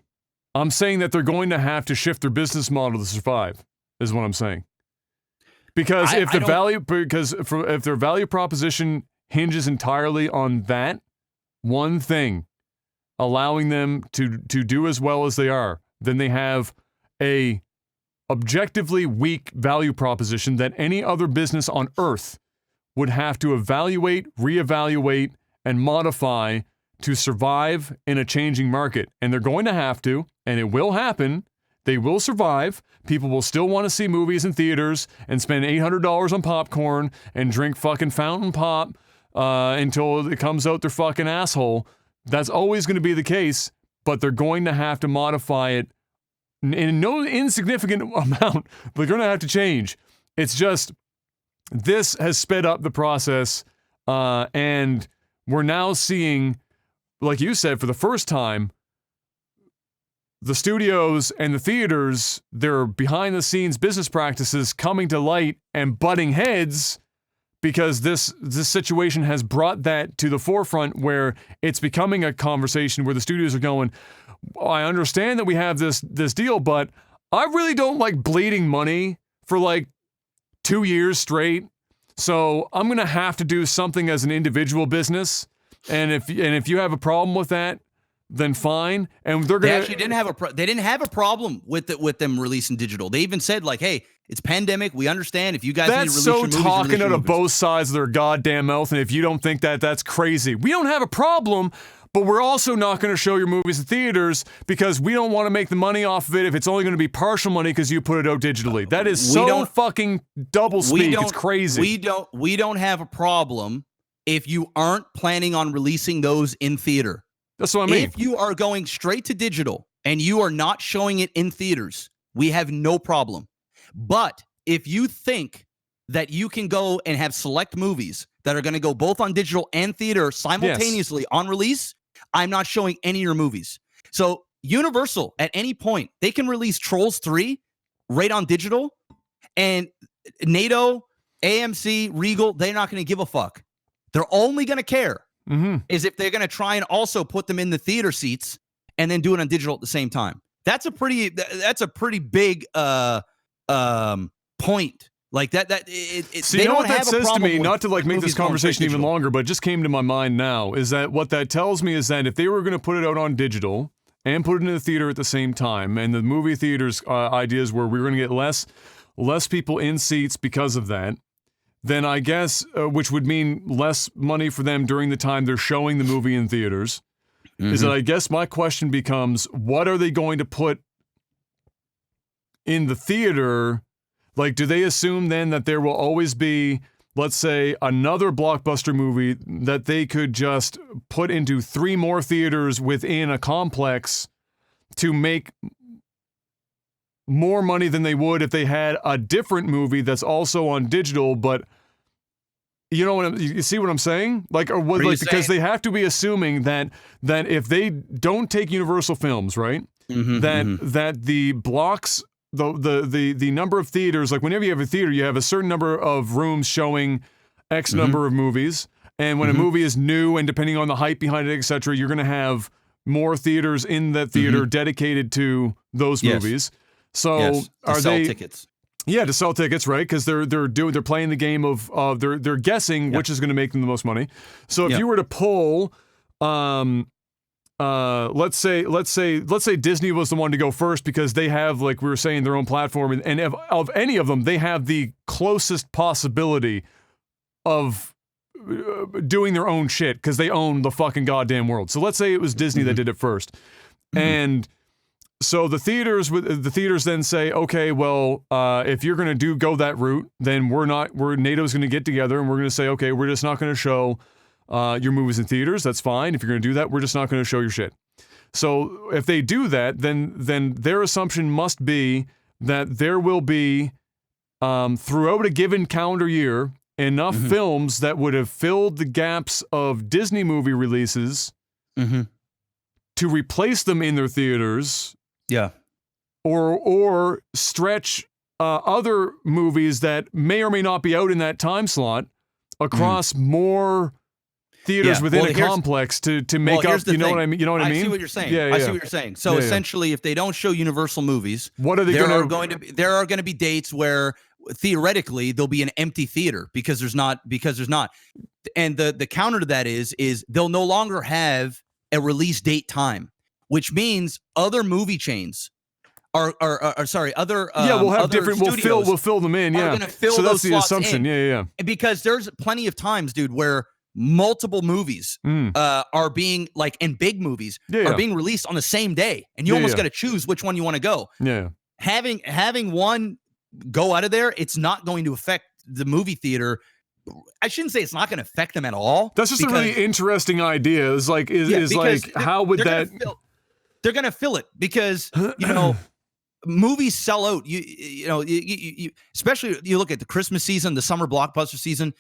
I'm saying that they're going to have to shift their business model to survive, is what I'm saying. Because if their value proposition hinges entirely on that one thing, allowing them to do as well as they are, then they have a objectively weak value proposition that any other business on earth would have to evaluate, reevaluate, and modify to survive in a changing market. And they're going to have to, and it will happen. They will survive. People will still want to see movies in theaters and spend $800 on popcorn and drink fucking fountain pop until it comes out their fucking asshole. That's always going to be the case, but they're going to have to modify it in no insignificant amount. They're going to have to change. It's just, this has sped up the process, and we're now seeing, like you said, for the first time, the studios and the theaters, their behind-the-scenes business practices coming to light and butting heads, because this situation has brought that to the forefront, where it's becoming a conversation where the studios are going, I understand that we have this deal, but I really don't like bleeding money for like 2 years straight. So I'm going to have to do something as an individual business. And if you have a problem with that, then fine. And they're going to actually didn't have a problem with them releasing digital. They even said like, hey, It's pandemic. We understand. If you guys need to That's release so your movies, talking release your out of movies. both sides of their goddamn mouth. And if you don't think that, that's crazy. We don't have a problem, but we're also not going to show your movies in theaters because we don't want to make the money off of it if it's only going to be partial money because you put it out digitally. That is so fucking double speak. It's crazy. We don't have a problem if you aren't planning on releasing those in theater. That's what I mean. If you are going straight to digital and you are not showing it in theaters, we have no problem. But if you think that you can go and have select movies that are going to go both on digital and theater simultaneously on release, I'm not showing any of your movies. So Universal, at any point, they can release Trolls 3 right on digital, and NATO, AMC, Regal, they're not going to give a fuck. They're only going to care is if they're going to try and also put them in the theater seats and then do it on digital at the same time. That's a pretty big point. Like that See, you know what that says to me, not to like make this conversation even longer, but it just came to my mind now, is that what that tells me is that if they were going to put it out on digital and put it in the theater at the same time, and the movie theaters ideas were we were going to get less people in seats because of that, then I guess, which would mean less money for them during the time they're showing the movie in theaters, is that I guess my question becomes, what are they going to put in the theater? Like, do they assume then that there will always be, let's say, another blockbuster movie that they could just put into 3 more theaters within a complex to make more money than they would if they had a different movie that's also on digital, but you know what you see what I'm saying? Like, or what, like, because they have to be assuming that if they don't take Universal Films, right? That the blocks, the number of theaters, like whenever you have a theater, you have a certain number of rooms showing X number of movies, and when a movie is new and depending on the hype behind it, etc., you're going to have more theaters in that theater dedicated to those movies. So are they tickets? Yeah, to sell tickets, right? Because they're playing the game of they're guessing which is going to make them the most money. So if you were to pull, let's say Disney was the one to go first because they have, like we were saying, their own platform, and of any of them, they have the closest possibility of doing their own shit because they own the fucking goddamn world. So let's say it was Disney that did it first, and so the theaters then say, okay, well, if you're going to go that route, then NATO's going to get together and we're going to say, okay, we're just not going to show your movies in theaters. That's fine. If you're going to do that, we're just not going to show your shit. So if they do that, then their assumption must be that there will be, throughout a given calendar year, enough films that would have filled the gaps of Disney movie releases to replace them in their theaters. Yeah. Or stretch other movies that may or may not be out in that time slot across more theaters within a complex to make up. You know what I mean? You know what I mean? I see what you're saying. Yeah, I see what you're saying. So essentially, if they don't show Universal movies, what are they there are going to be dates where theoretically there'll be an empty theater because there's not. And the counter to that is they'll no longer have a release date time, which means other movie chains we'll have different. We'll fill them in. Yeah, so that's the assumption. Yeah. Because there's plenty of times, dude, where multiple movies are being and big movies are being released on the same day, and you almost got to choose which one you want to go. Yeah, having one go out of there, it's not going to affect the movie theater. I shouldn't say it's not going to affect them at all. That's just a really interesting idea. It's like, how would that? They're going to fill it because, movies sell out. You especially you look at the Christmas season, the summer blockbuster season.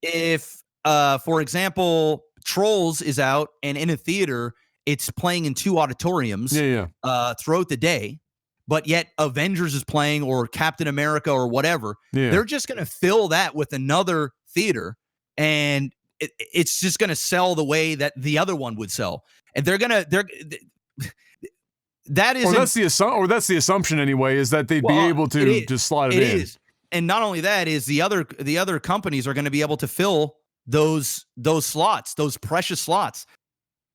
If, for example, Trolls is out and in a theater, it's playing in 2 auditoriums throughout the day, but yet Avengers is playing or Captain America or whatever. They're just going to fill that with another theater, and it's just going to sell the way that the other one would sell. And that's the assumption anyway, is that they'd be able to just slot it in. Is. And not only that, is the other companies are going to be able to fill those slots, those precious slots.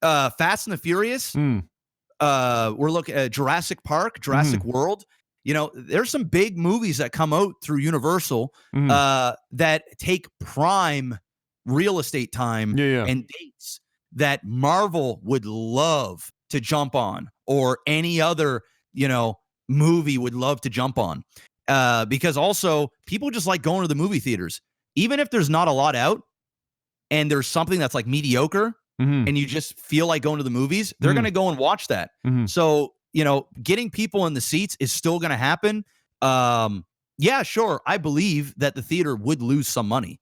Fast and the Furious. We're looking at Jurassic Park, Jurassic World. there's some big movies that come out through Universal that take prime real estate time and dates that Marvel would love to jump on, or any other, movie would love to jump on. Because also people just like going to the movie theaters, even if there's not a lot out and there's something that's like mediocre and you just feel like going to the movies, they're going to go and watch that. So, getting people in the seats is still going to happen. Yeah, sure. I believe that the theater would lose some money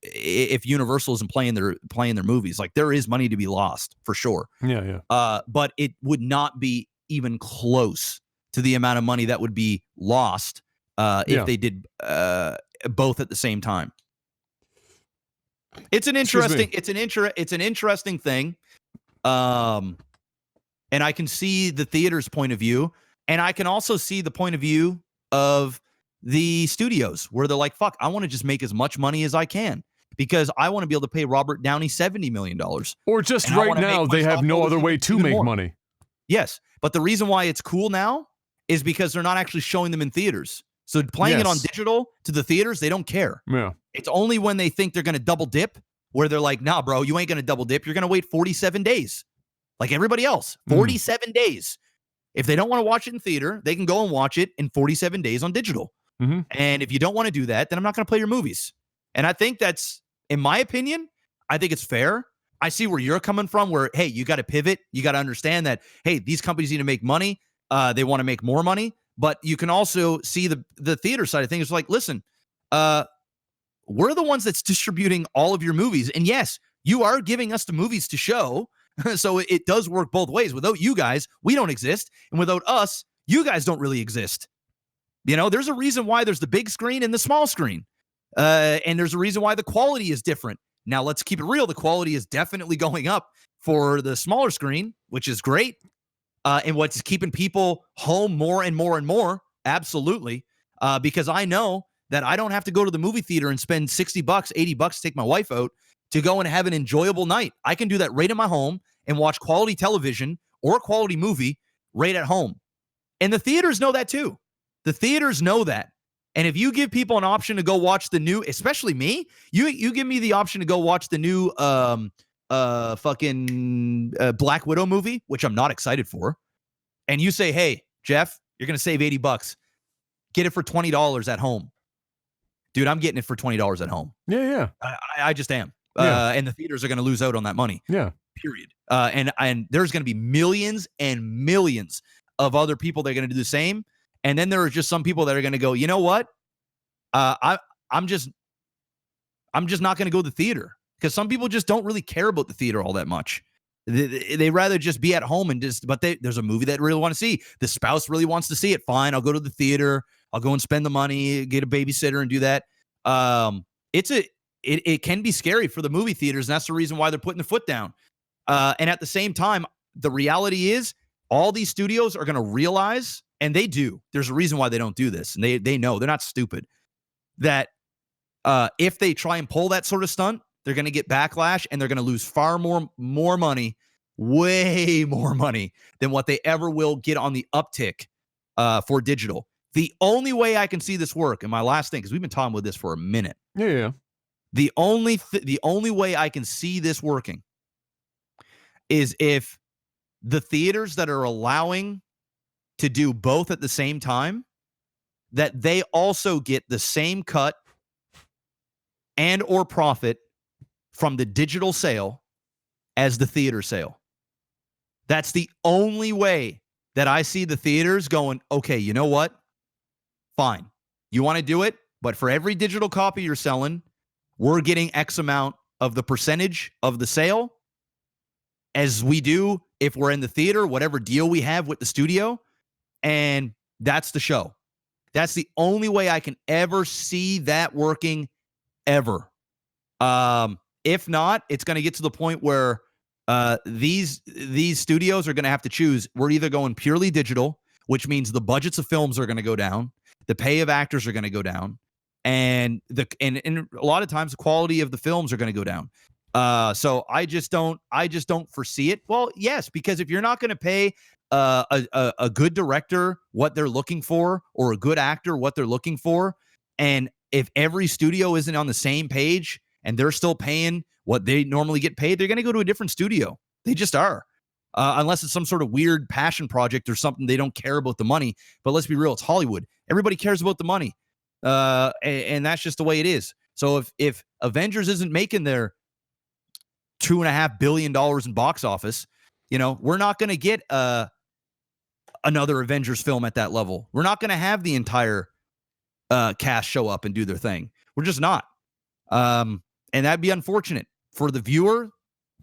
if Universal isn't playing their movies. Like, there is money to be lost for sure. Yeah. But it would not be even close to the amount of money that would be lost if they did both at the same time. It's an interesting thing. And I can see the theater's point of view, and I can also see the point of view of the studios, where they're like, fuck, I want to just make as much money as I can, because I want to be able to pay Robert Downey $70 million. Or just right now, they have no other way to make money. Yes. But the reason why it's cool now is because they're not actually showing them in theaters. So playing it on digital to the theaters, they don't care. Yeah. It's only when they think they're going to double dip, where they're like, nah, bro, you ain't going to double dip. You're going to wait 47 days. Like everybody else, 47 days. If they don't want to watch it in theater, they can go and watch it in 47 days on digital. And if you don't want to do that, then I'm not going to play your movies. And I think that's, in my opinion, I think it's fair. I see where you're coming from, where, hey, you got to pivot. You got to understand that, hey, these companies need to make money. They want to make more money. But you can also see the theater side of things. It's like, listen, we're the ones that's distributing all of your movies. And yes, you are giving us the movies to show. So it does work both ways. Without you guys, we don't exist. And without us, you guys don't really exist. There's a reason why there's the big screen and the small screen. And there's a reason why the quality is different. Now, let's keep it real. The quality is definitely going up for the smaller screen, which is great. And what's keeping people home more and more and more. Absolutely. Because I know that I don't have to go to the movie theater and spend $60, $80 to take my wife out to go and have an enjoyable night. I can do that right in my home and watch quality television or a quality movie right at home. And the theaters know that too. The theaters know that. And if you give people an option to go watch the new, especially me, you give me the option to go watch the new Black Widow movie, which I'm not excited for. And you say, hey, Jeff, you're going to save $80. Get it for $20 at home. Dude, I'm getting it for $20 at home. Yeah. I just am. And the theaters are going to lose out on that money. Yeah. Period. And there's going to be millions and millions of other people that are going to do the same. And then there are just some people that are going to go, you know what? I'm just not going to go to the theater, because some people just don't really care about the theater all that much. They rather just be at home but there's a movie that they really want to see. The spouse really wants to see it. Fine. I'll go to the theater. I'll go and spend the money, get a babysitter and do that. It can be scary for the movie theaters. And that's the reason why they're putting the foot down. And at the same time, the reality is all these studios are going to realize, and they do. There's a reason why they don't do this. And they know, they're not stupid, that if they try and pull that sort of stunt, they're going to get backlash, and they're going to lose far more money, way more money than what they ever will get on the uptick for digital. The only way I can see this work, and my last thing, because we've been talking about this for a minute. Yeah. The only way I can see this working is if the theaters that are allowing to do both at the same time, that they also get the same cut and or profit from the digital sale as the theater sale. That's the only way that I see the theaters going, okay, you know what? Fine. You want to do it, but for every digital copy you're selling, we're getting X amount of the percentage of the sale, as we do if we're in the theater, whatever deal we have with the studio. And that's the show. That's the only way I can ever see that working ever. If not, it's going to get to the point where these studios are going to have to choose. We're either going purely digital, which means the budgets of films are going to go down, the pay of actors are going to go down, and a lot of times the quality of the films are going to go down. So I just don't foresee it. Well, yes, because if you're not going to pay a good director what they're looking for, or a good actor what they're looking for, and if every studio isn't on the same page and they're still paying what they normally get paid, they're going to go to a different studio. They just are. Unless it's some sort of weird passion project or something, they don't care about the money. But let's be real, it's Hollywood. Everybody cares about the money. And that's just the way it is. So if Avengers isn't making their $2.5 billion in box office, we're not going to get another Avengers film at that level. We're not going to have the entire cast show up and do their thing. We're just not. And that'd be unfortunate for the viewer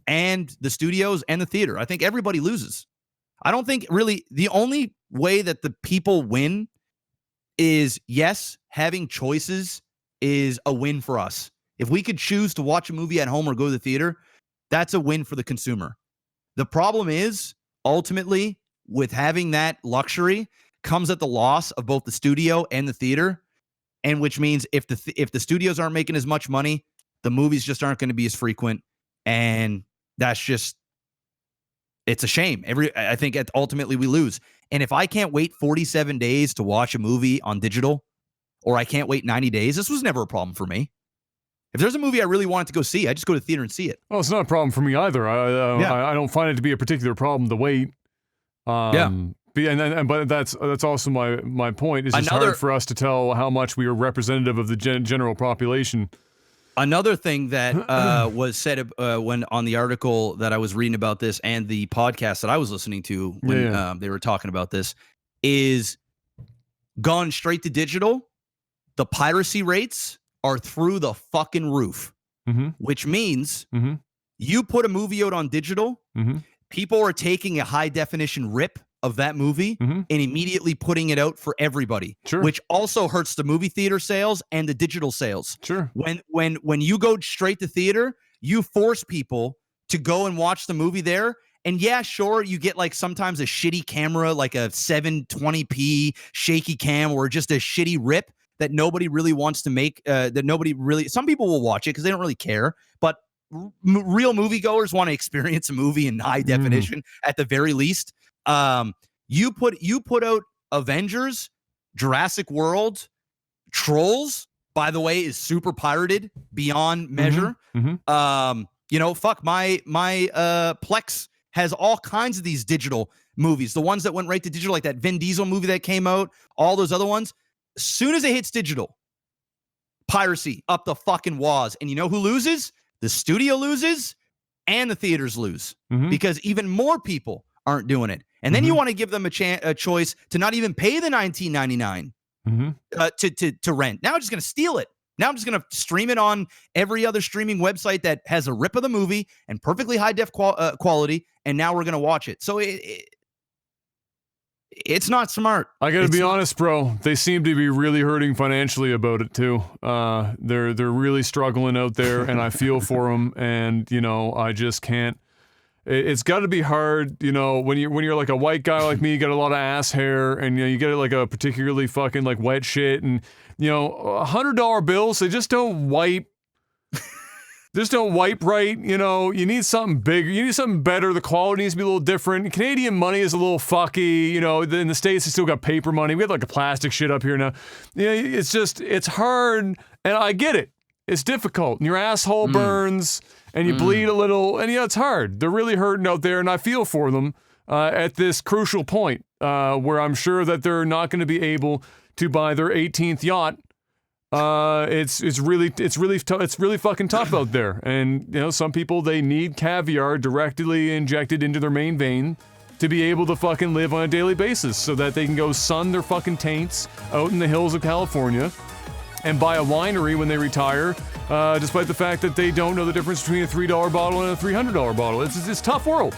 and the studios and the theater. I think everybody loses. I don't think really the only way that the people win is, yes, having choices is a win for us. If we could choose to watch a movie at home or go to the theater, that's a win for the consumer. The problem is, ultimately, with having that luxury comes at the loss of both the studio and the theater, and which means if the studios aren't making as much money, the movies just aren't going to be as frequent, and that's just, it's a shame. I think ultimately we lose. And if I can't wait 47 days to watch a movie on digital, or I can't wait 90 days, this was never a problem for me. If there's a movie I really wanted to go see, I just go to the theater and see it. Well, it's not a problem for me either. I don't find it to be a particular problem to wait. But that's also my point. Is it's hard for us to tell how much we are representative of the general population. Another thing that was said when on the article that I was reading about this and the podcast that I was listening to when they were talking about this is gone straight to digital. The piracy rates are through the fucking roof, which means you put a movie out on digital, people are taking a high definition rip of that movie and immediately putting it out for everybody, which also hurts the movie theater sales and the digital sales. When you go straight to theater, you force people to go and watch the movie there. And yeah, sure, you get like sometimes a shitty camera, like a 720p shaky cam, or just a shitty rip that nobody really wants to make, some people will watch it because they don't really care, but real moviegoers want to experience a movie in high definition at the very least. You put out Avengers, Jurassic World, Trolls, by the way, is super pirated beyond measure. Fuck my Plex has all kinds of these digital movies. The ones that went right to digital, like that Vin Diesel movie that came out, all those other ones. As soon as it hits digital, piracy up the fucking waz. And you know who loses? The studio loses and the theaters lose because even more people aren't doing it. And then you want to give them a choice to not even pay the $19.99 to rent. Now I'm just going to steal it. Now I'm just going to stream it on every other streaming website that has a rip of the movie and perfectly high def quality. And now we're going to watch it. So it's not smart. I got to be honest, bro. They seem to be really hurting financially about it too. They're really struggling out there, and I feel for them. And I just can't. It's got to be hard, when you're like a white guy like me, you got a lot of ass hair, and you get like a particularly fucking like wet shit, and $100 bills, they just don't wipe. Just don't wipe right, you need something bigger, you need something better, the quality needs to be a little different. Canadian money is a little fucky, in the States they still got paper money, we have like a plastic shit up here now. It's hard, and I get it. It's difficult, and your asshole burns, and you bleed a little, and it's hard. They're really hurting out there, and I feel for them at this crucial point where I'm sure that they're not going to be able to buy their 18th yacht. It's really fucking tough out there, and some people, they need caviar directly injected into their main vein to be able to fucking live on a daily basis, so that they can go sun their fucking taints out in the hills of California and buy a winery when they retire, despite the fact that they don't know the difference between a $3 bottle and a $300 bottle. It's a tough world.